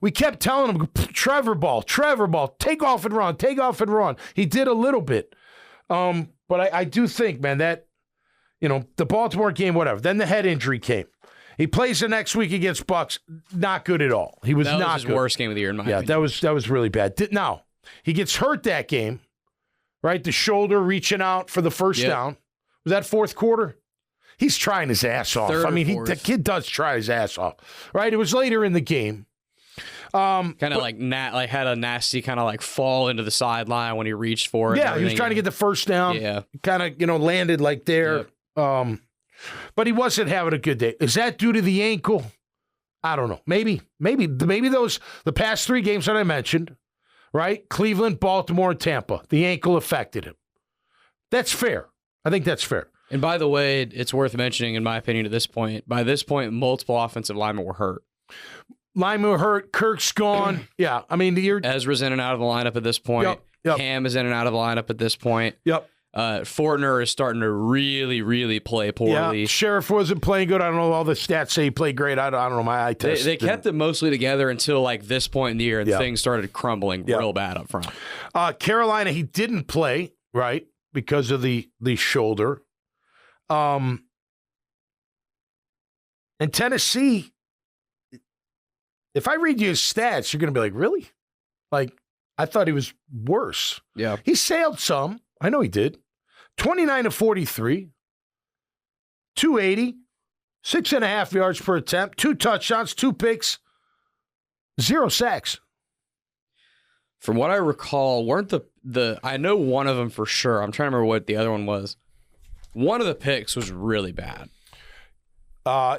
We kept telling him, Trevor ball, take off and run. He did a little bit. But I do think, man, that, the Baltimore game, whatever. Then the head injury came. He plays the next week against Bucks. Not good at all. That was his worst game of the year in my opinion. Yeah, that was really bad. Now, he gets hurt that game, right? The shoulder reaching out for the first down. Was that fourth quarter? He's trying his ass off. The kid does try his ass off, right? It was later in the game. Kind of had a nasty kind of like fall into the sideline when he reached for it. Yeah, he was trying to get the first down. Yeah, kind of landed like there. Yep. But he wasn't having a good day. Is that due to the ankle? I don't know. Maybe the past 3 games that I mentioned, right? Cleveland, Baltimore, and Tampa. The ankle affected him. That's fair. I think that's fair. And by the way, it's worth mentioning, in my opinion, at this point, multiple offensive linemen were hurt. Linemen were hurt. Kirk's gone. Yeah. I mean, Ezra's in and out of the lineup at this point. Yep. Cam is in and out of the lineup at this point. Yep. Fortner is starting to really, really play poorly. Yeah, Sheriff wasn't playing good. I don't know. All the stats say he played great. I don't know. My eye test. They kept it mostly together until like this point in the year, and things started crumbling real bad up front. Carolina, he didn't play, right, because of the shoulder. And Tennessee, if I read you his stats, you're going to be like, really? Like, I thought he was worse. Yeah. He sailed some. I know he did. 29 of 43, 280, 6.5 yards per attempt, 2 touchdowns, 2 picks, 0 sacks. From what I recall, weren't the I know one of them for sure. I'm trying to remember what the other one was. One of the picks was really bad.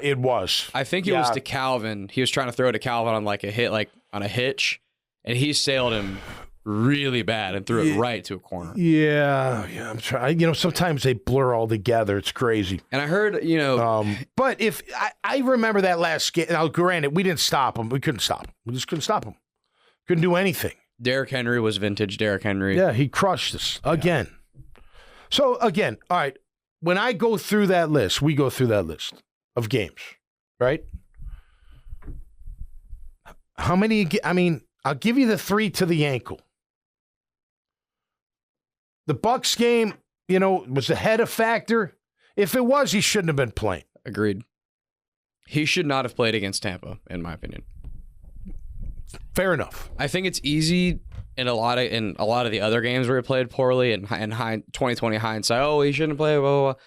It was. I think it was to Calvin. He was trying to throw it to Calvin on like a hit, like on a hitch, and he sailed him really bad and threw it right to a corner. Yeah, I'm trying. Sometimes they blur all together. It's crazy. And I heard, but if I remember that last game. Now, granted, we didn't stop him. We couldn't stop him. We just couldn't stop him. Couldn't do anything. Derrick Henry was vintage Derrick Henry. Yeah, he crushed us again. Yeah. So again, all right. When I go through that list, we go through that list of games, right? How many? I mean, I'll give you the 3 to the ankle. The Bucs game, was the head a factor? If it was, he shouldn't have been playing. Agreed. He should not have played against Tampa, in my opinion. Fair enough. I think it's easy in a lot of the other games where he played poorly and 2020 hindsight. Oh, he shouldn't play. Blah, blah, blah.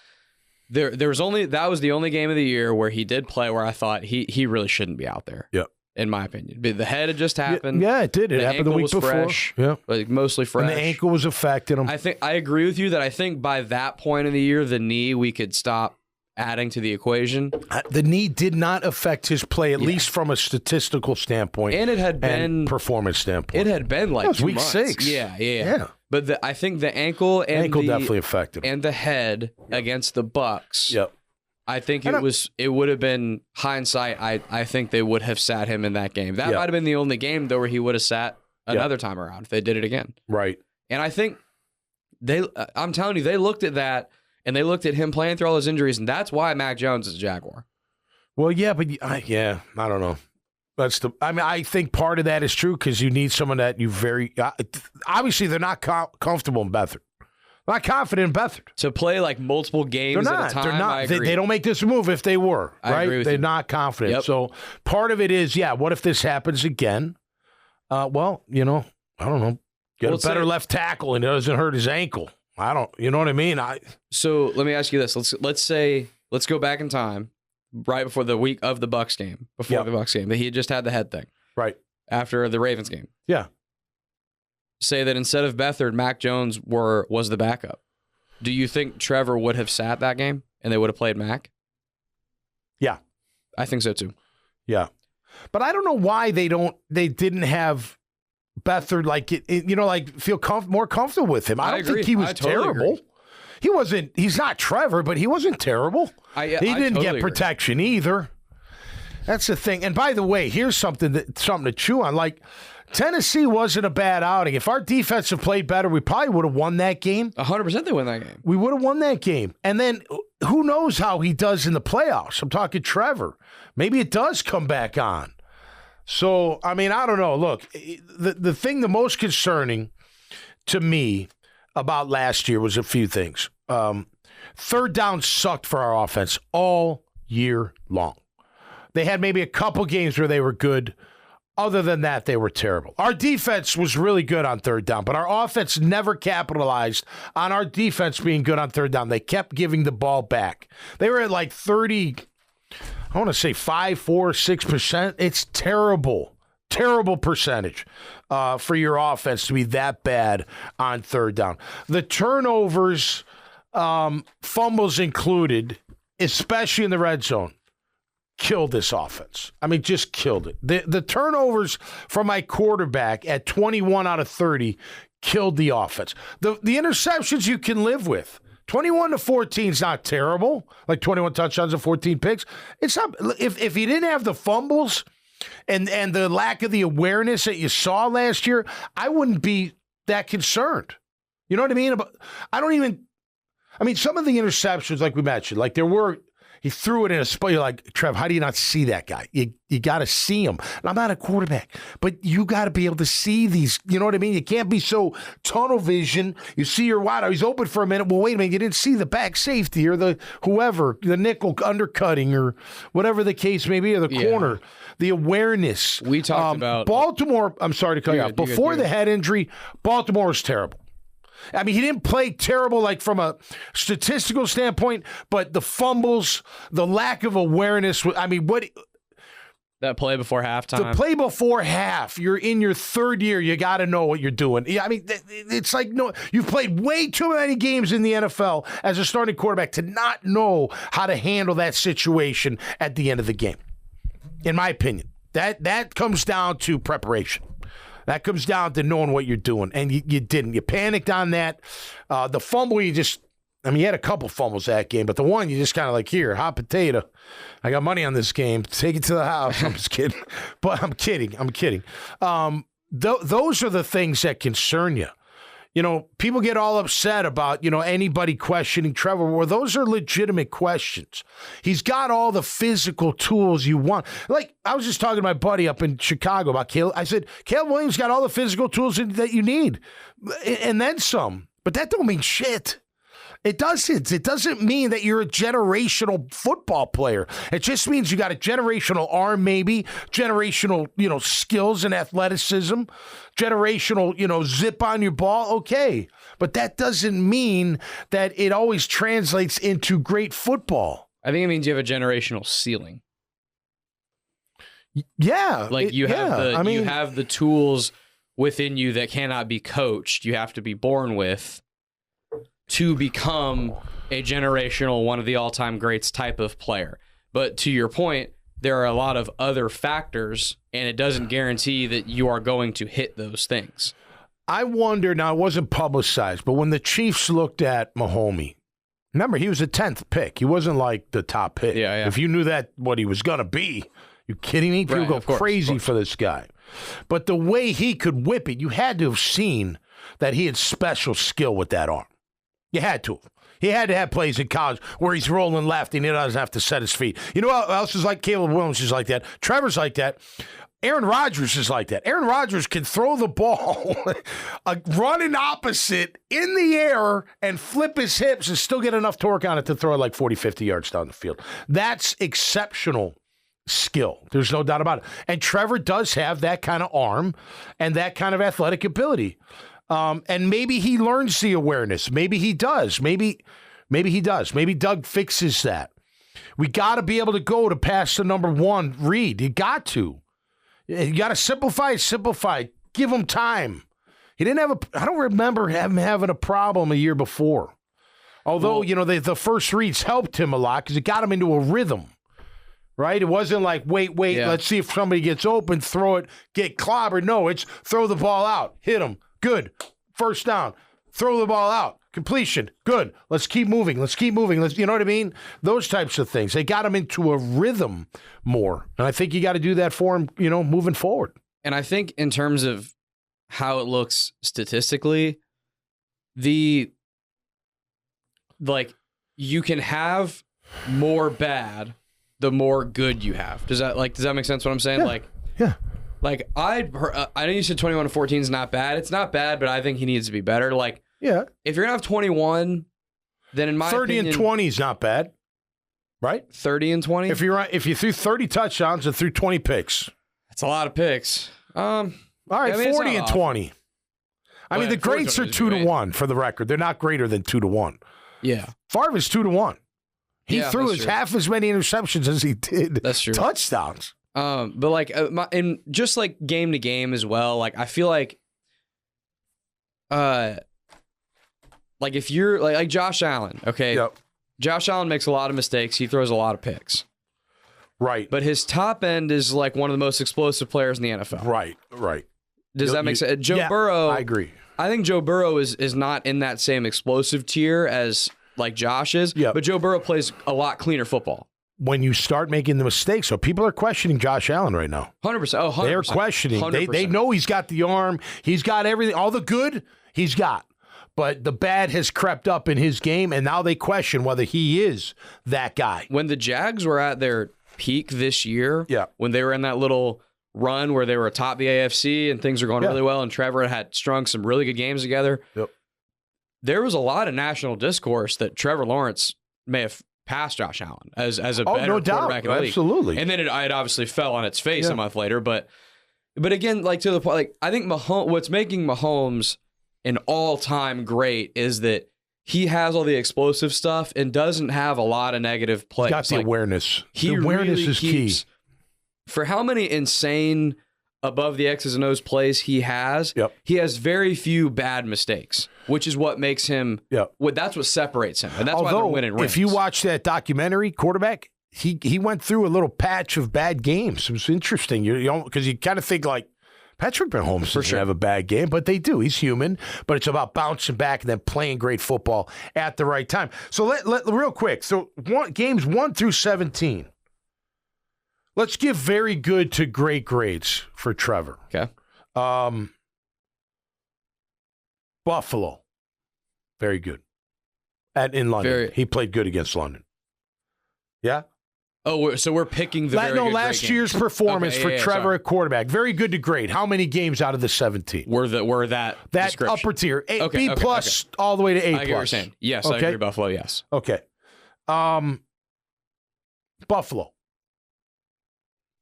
That was the only game of the year where he did play where I thought he really shouldn't be out there. Yeah. In my opinion. The head had just happened. Yeah, it did. It happened the week before. Fresh, yeah. Like mostly fresh. And the ankle was affecting him. I agree with you that I think by that point in the year, the knee, we could stop adding to the equation. The knee did not affect his play, at least from a statistical standpoint. And it had been performance standpoint. It had been like 2 week months. 6. Yeah. But I think the ankle and definitely affected him. And the head against the Bucks. Yep. I think it would have been hindsight. I think they would have sat him in that game. That might have been the only game though where he would have sat another time around if they did it again. Right. And I think I'm telling you, they looked at that and they looked at him playing through all his injuries, and that's why Mac Jones is a Jaguar. Well, yeah, but I don't know. I think part of that is true because you need someone that you obviously they're not comfortable in Beathard. Not confident in Beathard. To play like multiple games at a time, They're not. I agree. They don't make this move if they were, right? I agree with they're you. not confident. Yep. So part of it is, what if this happens again? I don't know. Get a better left tackle and it doesn't hurt his ankle. You know what I mean? So let me ask you this. Let's go back in time right before the week of the Bucs game, the Bucs game, that he had just had the head thing. Right. After the Ravens game. Yeah. Say that instead of Beathard, Mac Jones was the backup. Do you think Trevor would have sat that game and they would have played Mac? Yeah. I think so too. Yeah. But I don't know why they didn't have Beathard feel more comfortable with him. I don't think he was terrible. Agree. He's not Trevor, but he wasn't terrible. He didn't get protection either. That's the thing. And by the way, here's something to chew on. Like, Tennessee wasn't a bad outing. If our defense had played better, we probably would have won that game. 100% they win that game. We would have won that game. And then who knows how he does in the playoffs? I'm talking Trevor. Maybe it does come back on. So, I don't know. Look, the thing the most concerning to me about last year was a few things. Third down sucked for our offense all year long. They had maybe a couple games where they were good. Other than that, they were terrible. Our defense was really good on third down, but our offense never capitalized on our defense being good on third down. They kept giving the ball back. They were at like 30, I want to say 5, 4, 6%. It's terrible percentage for your offense to be that bad on third down. The turnovers, fumbles included, especially in the red zone, killed this offense. Just killed it. The turnovers from my quarterback at 21 out of 30 killed the offense. The interceptions you can live with. 21-14 is not terrible. Like 21 touchdowns and 14 picks. It's not. If you didn't have the fumbles and the lack of the awareness that you saw last year, I wouldn't be that concerned. You know what I mean? Some of the interceptions, like we mentioned, like he threw it in a spot. You're like, Trev, how do you not see that guy? You got to see him. And I'm not a quarterback, but you got to be able to see these. You know what I mean? You can't be so tunnel vision. You see your wide. He's open for a minute. Well, wait a minute. You didn't see the back safety or the nickel undercutting or whatever the case may be, or the corner. The awareness. We talked about Baltimore. I'm sorry to cut you off. Before the head injury, Baltimore was terrible. He didn't play terrible, like from a statistical standpoint, but the fumbles, the lack of awareness. That play before halftime. The play before half. You're in your third year. You got to know what you're doing. It's like you've played way too many games in the NFL as a starting quarterback to not know how to handle that situation at the end of the game. In my opinion, that comes down to preparation. That comes down to knowing what you're doing, and you didn't. You panicked on that. The fumble, you had a couple fumbles that game, but the one you just kind of like, here, hot potato. I got money on this game. Take it to the house. I'm just kidding. But I'm kidding. Those are the things that concern you. People get all upset about, anybody questioning Trevor. Well, those are legitimate questions. He's got all the physical tools you want. Like, I was just talking to my buddy up in Chicago about Caleb. I said, Caleb Williams got all the physical tools that you need, and then some. But that don't mean shit. It doesn't. It doesn't mean that you're a generational football player. It just means you got a generational arm, maybe, generational, skills and athleticism, generational, zip on your ball. Okay. But that doesn't mean that it always translates into great football. I think it means you have a generational ceiling. Yeah. Like you have the tools within you that cannot be coached. You have to be born with to become a generational, one of the all-time greats type of player. But to your point, there are a lot of other factors, and it doesn't guarantee that you are going to hit those things. I wonder, now it wasn't publicized, but when the Chiefs looked at Mahomes, remember, he was a 10th pick. He wasn't like the top pick. Yeah. If you knew that what he was going to be, you kidding me? People go crazy for this guy. But the way he could whip it, you had to have seen that he had special skill with that arm. You had to. He had to have plays in college where he's rolling left and he doesn't have to set his feet. You know what else is like? Caleb Williams is like that. Trevor's like that. Aaron Rodgers is like that. Aaron Rodgers can throw the ball, running opposite in the air and flip his hips and still get enough torque on it to throw it like 40, 50 yards down the field. That's exceptional skill. There's no doubt about it. And Trevor does have that kind of arm and that kind of athletic ability. And maybe he learns the awareness. Maybe he does. Maybe he does. Maybe Doug fixes that. We got to be able to go to pass the number one read. You got to. You got to simplify. Give him time. He didn't have I don't remember him having a problem a year before. Although, the first reads helped him a lot because it got him into a rhythm. Right? It wasn't like, wait, let's see if somebody gets open, throw it, get clobbered. No, it's throw the ball out, hit him. Good. First down. Throw the ball out. Completion. Good. Let's keep moving. You know what I mean? Those types of things. They got him into a rhythm more. And I think you got to do that for him, moving forward. And I think in terms of how it looks statistically, you can have more bad the more good you have. Does that make sense what I'm saying? Yeah. Like, I know you said 21 to 14 is not bad. It's not bad, but I think he needs to be better. If you're going to have 21, then in my 30 opinion, and 20 is not bad, right? 30 and 20? If you threw 30 touchdowns and threw 20 picks. That's a lot of picks. All right, 40 and 20. I mean, the greats are 2-1 for the record. They're not greater than 2-1. Yeah. Favre is 2-1. He threw half as many interceptions as he did touchdowns. But and just like game to game as well, I feel like if you're like Josh Allen, okay? Yep. Josh Allen makes a lot of mistakes. He throws a lot of picks. Right. But his top end is like one of the most explosive players in the NFL. Right. Does that make sense? Joe Burrow. I agree. I think Joe Burrow is not in that same explosive tier as like Josh is. Yep. But Joe Burrow plays a lot cleaner football. When you start making the mistakes, so people are questioning Josh Allen right now. 100%. Oh, 100%. They're questioning. 100%. They know he's got the arm. He's got everything. All the good he's got. But the bad has crept up in his game, and now they question whether he is that guy. When the Jags were at their peak this year, when they were in that little run where they were atop the AFC and things were going really well, and Trevor had strung some really good games together, there was a lot of national discourse that Trevor Lawrence may have passed Josh Allen as a better quarterback in the league. Absolutely. And then it obviously fell on its face a month later. But again, to the point, I think what's making Mahomes an all-time great is that he has all the explosive stuff and doesn't have a lot of negative plays. He's got the awareness. The awareness is key. For how many insane above the X's and O's plays he has very few bad mistakes, which is what makes him, that's what separates him. And that's why they're winning rings. If you watch that documentary, Quarterback, he went through a little patch of bad games. It was interesting, because you kind of think like, Patrick Mahomes doesn't have a bad game, but they do. He's human, but it's about bouncing back and then playing great football at the right time. So let real quick. So games 1 through 17. Let's give very good to great grades for Trevor. Okay. Buffalo, very good. In London, he played good against London. Yeah. Oh, so we're picking the last year's performance for Trevor at quarterback. Very good to great. How many games out of the 17? Were that upper tier. B plus all the way to A plus. I get what you're saying. Yes, I agree. Buffalo, yes. Okay. Buffalo.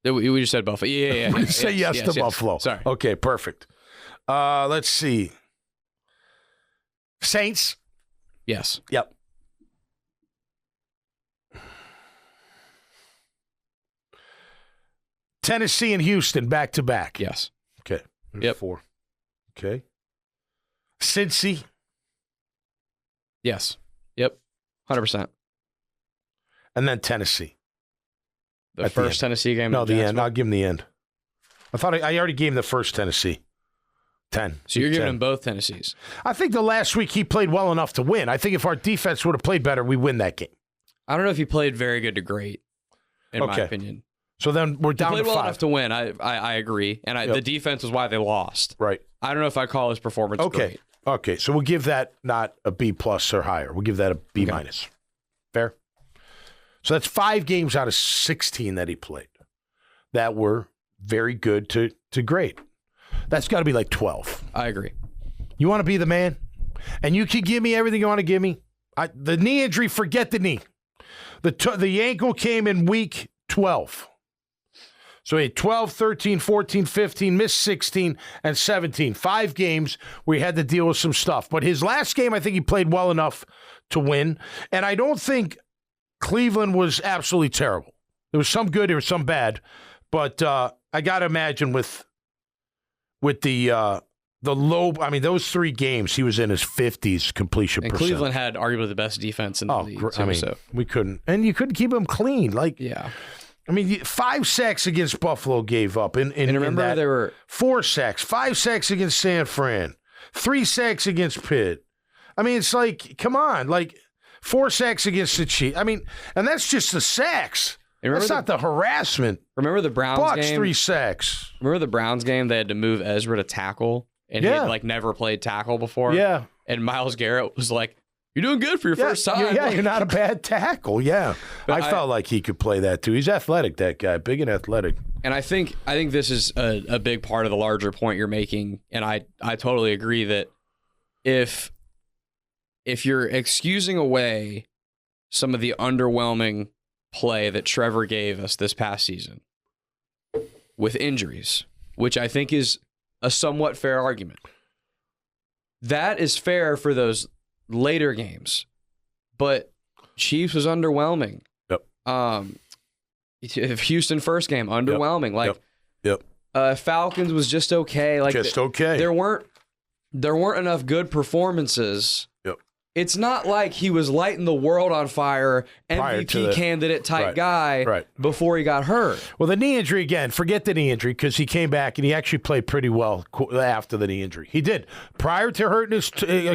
We just said Buffalo. Yeah. We say yes to Buffalo. Sorry. Okay, perfect. Let's see. Saints. Yes. Yep. Tennessee and Houston back to back. Yes. Okay. There's 4. Okay. Cincy. Yes. Yep. 100%. And then Tennessee. The first Tennessee game? No, the end. I'll give him the end. I thought I already gave him the first Tennessee. 10. So you're giving him both Tennessees? I think the last week he played well enough to win. I think if our defense would have played better, we win that game. I don't know if he played very good to great, in my opinion. So then we're down to 5. He played well enough to win. I agree. And the defense is why they lost. Right. I don't know if I call his performance great. Okay. So we'll give that not a B plus or higher. We'll give that a B minus. Fair? So that's 5 games out of 16 that he played that were very good to great. That's got to be like 12. I agree. You want to be the man? And you can give me everything you want to give me? The knee injury, forget the knee. The ankle came in week 12. So he had 12, 13, 14, 15, missed 16, and 17. 5 games where he had to deal with some stuff. But his last game, I think he played well enough to win. And I don't think Cleveland was absolutely terrible. There was some good, there was some bad. But I got to imagine with the low, I mean, those 3 games, he was in his 50s completion percent. Cleveland had arguably the best defense in the league. I mean, we couldn't. And you couldn't keep him clean. I mean, 5 sacks against Buffalo gave up. And remember, there were 4 sacks, 5 sacks against San Fran, 3 sacks against Pitt. I mean, it's like, come on, 4 sacks against the Chiefs. I mean, and that's just the sacks. That's not the harassment. Remember the Browns game? 3 sacks. Remember the Browns game? They had to move Ezra to tackle, and he had never played tackle before. Yeah. And Myles Garrett was like, "You're doing good for your first time." Yeah, you're not a bad tackle. Yeah. I felt like he could play that too. He's athletic, that guy, big and athletic. And I think this is a big part of the larger point you're making, and I totally agree that if you're excusing away some of the underwhelming play that Trevor gave us this past season with injuries, which I think is a somewhat fair argument, that is fair for those later games. But Chiefs was underwhelming. Yep. Houston first game, underwhelming. Yep. Falcons was just okay. Just okay. There weren't enough good performances. Yep. It's not like he was lighting the world on fire, MVP candidate type guy before he got hurt. Well, the knee injury, again, forget the knee injury, because he came back and he actually played pretty well after the knee injury. He did. Prior to hurting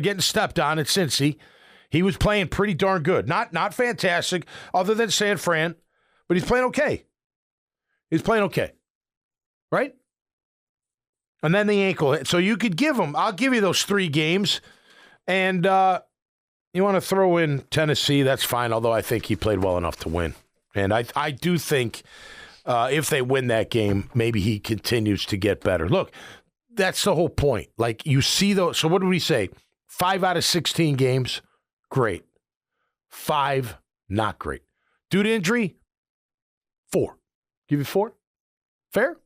getting stepped on at Cincy, he was playing pretty darn good. Not fantastic, other than San Fran, but he's playing okay. Right? And then the ankle. So you could give him, I'll give you those 3 games. And you want to throw in Tennessee, that's fine, although I think he played well enough to win. And I do think if they win that game, maybe he continues to get better. Look, that's the whole point. You see those. So what did we say? 5 out of 16 games, great. 5, not great. Due to injury, 4. Give you 4? Fair?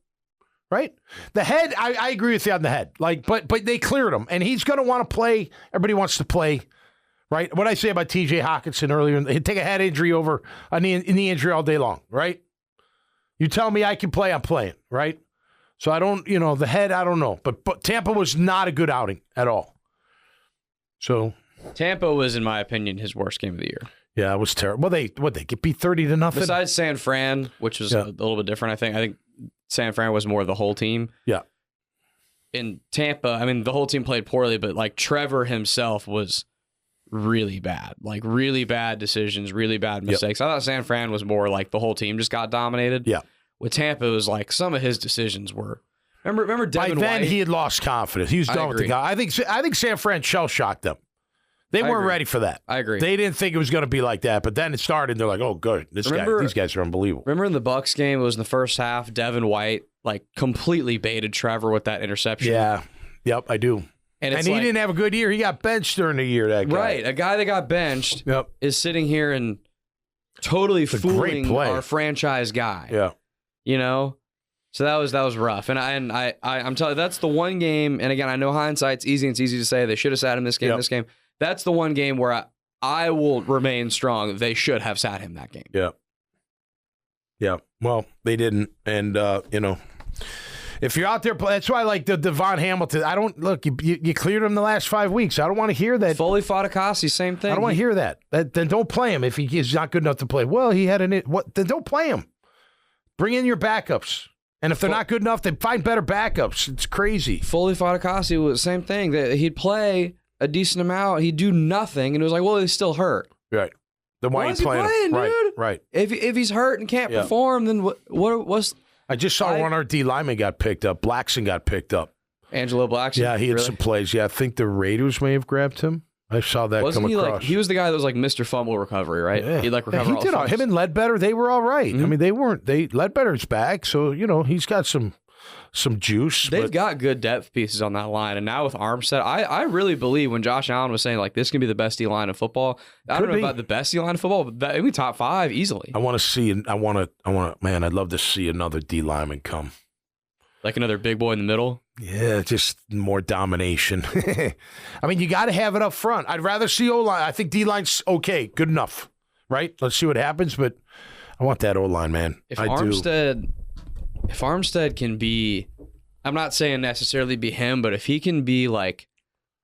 Right? The head, I agree with you on the head. But they cleared him, and he's going to want to play. Everybody wants to play, right? What I say about T.J. Hawkinson earlier, he'd take a head injury over a knee injury all day long, right? You tell me I can play, I'm playing, right? So I don't, the head, I don't know. But Tampa was not a good outing at all. So Tampa was, in my opinion, his worst game of the year. Yeah, it was terrible. Well, they get beat 30-0. Besides San Fran, which was a little bit different, I think San Fran was more the whole team. Yeah. In Tampa, I mean, the whole team played poorly, but Trevor himself was really bad. Really bad decisions, really bad mistakes. I thought San Fran was more the whole team just got dominated. Yeah. With Tampa, it was some of his decisions were. Remember Devin By then, White? he had lost confidence. He was done with the guy. I think San Fran shell-shocked them. They weren't ready for that. I agree. They didn't think it was going to be like that, but then it started, and they're like, oh, good. These guys are unbelievable. Remember in the Bucs game, it was in the first half, Devin White, like, completely baited Trevor with that interception. Yeah. Yep, I do. And he didn't have a good year. He got benched during the year, that guy. Right. A guy that got benched is sitting here and totally fooling our franchise guy. Yeah. You know? So that was rough. And I'm telling you, that's the one game, and again, I know hindsight's easy, and it's easy to say they should have sat him this game, this game. That's the one game where I will remain strong. They should have sat him that game. Yeah. Yeah. Well, they didn't. And, if you're out there, that's why I like the Devon Hamilton. I don't look. You cleared him the last 5 weeks. I don't want to hear that. Foley Fatukasi, same thing. I don't want to hear that. Then don't play him if he's not good enough to play. Well, he had then don't play him. Bring in your backups, and if they're not good enough, then find better backups. It's crazy. Foley Fatukasi was the same thing. That he'd play a decent amount, he'd do nothing, and it was like, well, he's still hurt. Right. Then why are you playing him? Dude? Right. If he's hurt and can't perform, then what's I just saw one of our D linemen got picked up. Blackson got picked up. Angelo Blackson? Yeah, he had some plays. Yeah, I think the Raiders may have grabbed him. I saw that come across. He was the guy that was like Mr. Fumble Recovery, right? Yeah. He'd recover all the him and Ledbetter, they were all right. Mm-hmm. I mean, Ledbetter's back, so, he's got some juice. They've got good depth pieces on that line, and now with Armstead, I really believe when Josh Allen was saying, like, this can be the best D-line of football. I don't know about the best D-line of football, but maybe top 5 easily. I'd love to see another D lineman come. Like another big boy in the middle? Yeah, just more domination. I mean, you got to have it up front. I'd rather see O-line. I think D-line's okay, good enough, right? Let's see what happens, but I want that O-line, man. If Armstead can be, I'm not saying necessarily be him, but if he can be like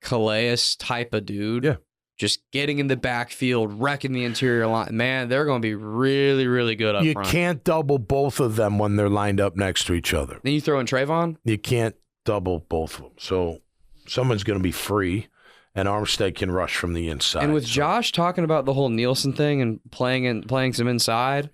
Calais type of dude, just getting in the backfield, wrecking the interior line, man, they're going to be really, really good up front. You can't double both of them when they're lined up next to each other. Then you throw in Trayvon? You can't double both of them. So someone's going to be free, and Armstead can rush from the inside. And with Josh talking about the whole Nielsen thing and playing some inside,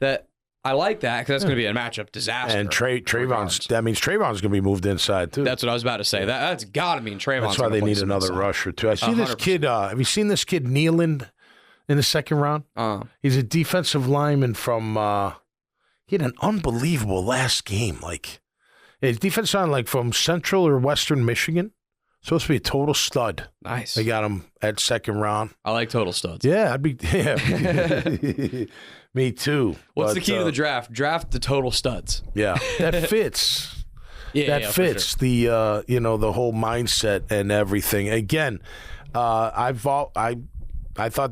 that I like that because that's going to be a matchup disaster. And that means Trayvon's going to be moved inside too. That's what I was about to say. That's got to mean Trayvon's. That's why they need another rusher too. I see this kid. Have you seen this kid Nealon in the second round? He's a defensive lineman from. He had an unbelievable last game. Like, he's defensive lineman like from Central or Western Michigan. Supposed to be a total stud. Nice. They got him at second round. I like total studs. Yeah, I'd be. Yeah. Me too. What's the key to the draft? Draft the total studs. Yeah, that fits. That fits sure. The the whole mindset and everything. Again, I thought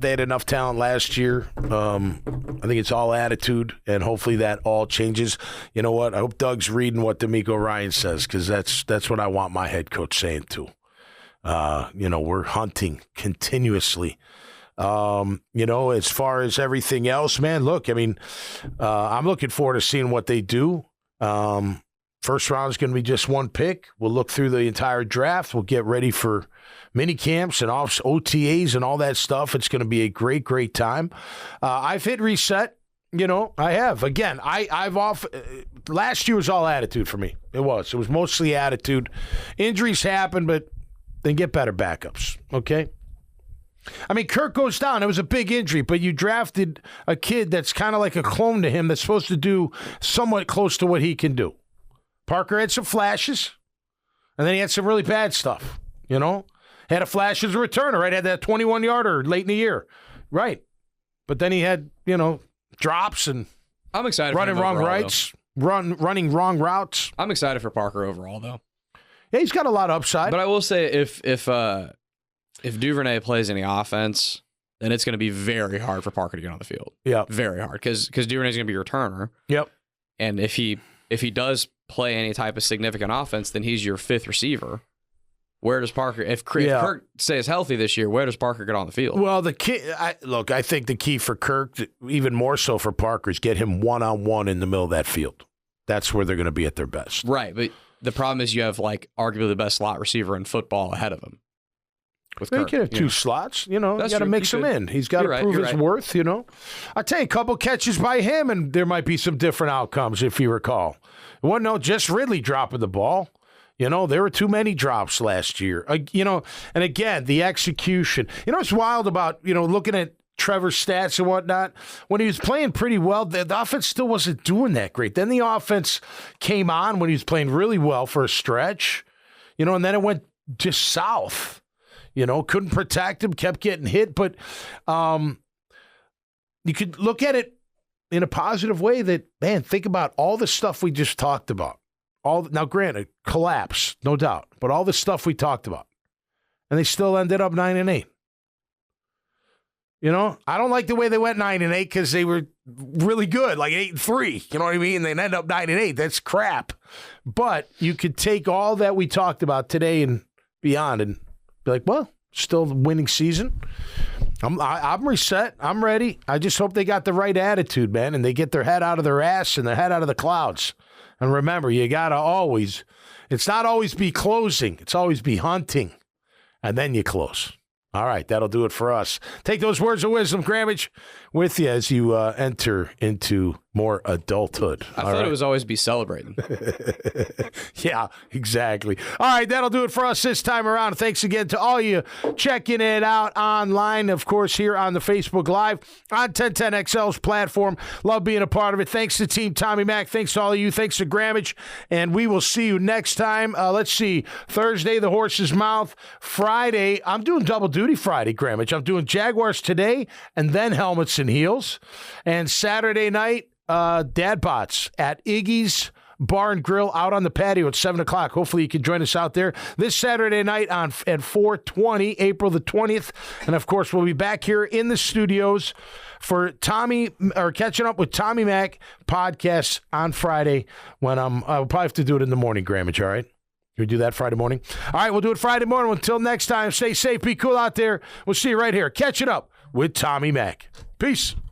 they had enough talent last year. I think it's all attitude, and hopefully that all changes. You know what? I hope Doug's reading what DeMeco Ryan says, because that's what I want my head coach saying too. We're hunting continuously. As far as everything else, man, look, I mean, I'm looking forward to seeing what they do. First round is going to be just one pick. We'll look through the entire draft. We'll get ready for mini camps and OTAs and all that stuff. It's going to be a great, great time. I've hit reset. I have. Again, last year was all attitude for me. It was mostly attitude. Injuries happen, but then get better backups. Okay. I mean, Kirk goes down. It was a big injury, but you drafted a kid that's kind of like a clone to him that's supposed to do somewhat close to what he can do. Parker had some flashes, and then he had some really bad stuff, Had a flash as a returner, right? Had that 21-yarder late in the year. Right. But then he had, drops and I'm excited running for him wrong overall, rights, running wrong routes. I'm excited for Parker overall, though. Yeah, he's got a lot of upside. But I will say if Duvernay plays any offense, then it's going to be very hard for Parker to get on the field. Yeah. Very hard, because Duvernay's going to be a returner. Yep. And if he does play any type of significant offense, then he's your fifth receiver. Where does Parker, if Kirk stays healthy this year, where does Parker get on the field? Well, I think the key for Kirk, even more so for Parker, is get him one-on-one in the middle of that field. That's where they're going to be at their best. Right, but the problem is you have, like, arguably the best slot receiver in football ahead of him. He can have two slots, you got to mix him in. He's got to prove his worth, I'll tell you, a couple catches by him, and there might be some different outcomes, if you recall. It wasn't just Ridley dropping the ball. You know, there were too many drops last year. You know, and again, the execution. You know what's wild about, you know, looking at Trevor's stats and whatnot? When he was playing pretty well, the offense still wasn't doing that great. Then the offense came on when he was playing really well for a stretch, you know, and then it went just south. You know, couldn't protect him, kept getting hit. But you could look at it in a positive way that, man, think about all the stuff we just talked about. Now, granted, collapse, no doubt, but all the stuff we talked about. And they still ended up 9-8. You know, I don't like the way they went 9-8 because they were really good, like 8-3. You know what I mean? They end up 9-8. That's crap. But you could take all that we talked about today and beyond and be like, well, still a winning season. I'm reset. I'm ready. I just hope they got the right attitude, man, and they get their head out of their ass and their head out of the clouds. And remember, you got to always, it's not always be closing. It's always be hunting. And then you close. All right, that'll do it for us. Take those words of wisdom, Grammage, with you as you enter into more adulthood. I thought it was always be celebrating. Yeah, exactly. All right, that'll do it for us this time around. Thanks again to all you checking it out online, of course, here on the Facebook Live, on 1010XL's platform. Love being a part of it. Thanks to Team Tommy Mac. Thanks to all of you. Thanks to Grammage. And we will see you next time. Let's see. Thursday, the horse's mouth. Friday, I'm doing double duty Friday, Grammage. I'm doing Jaguars today and then helmets and heels. And Saturday night, Dad Bots at Iggy's Bar and Grill out on the patio at 7 o'clock. Hopefully you can join us out there this Saturday night at 4/20, April the 20th. And, of course, we'll be back here in the studios for catching up with Tommy Mac podcast on Friday when I'll probably have to do it in the morning, Grammage, all right? Can we do that Friday morning? All right, we'll do it Friday morning. Until next time, stay safe, be cool out there. We'll see you right here. Catch it up with Tommy Mac. Peace.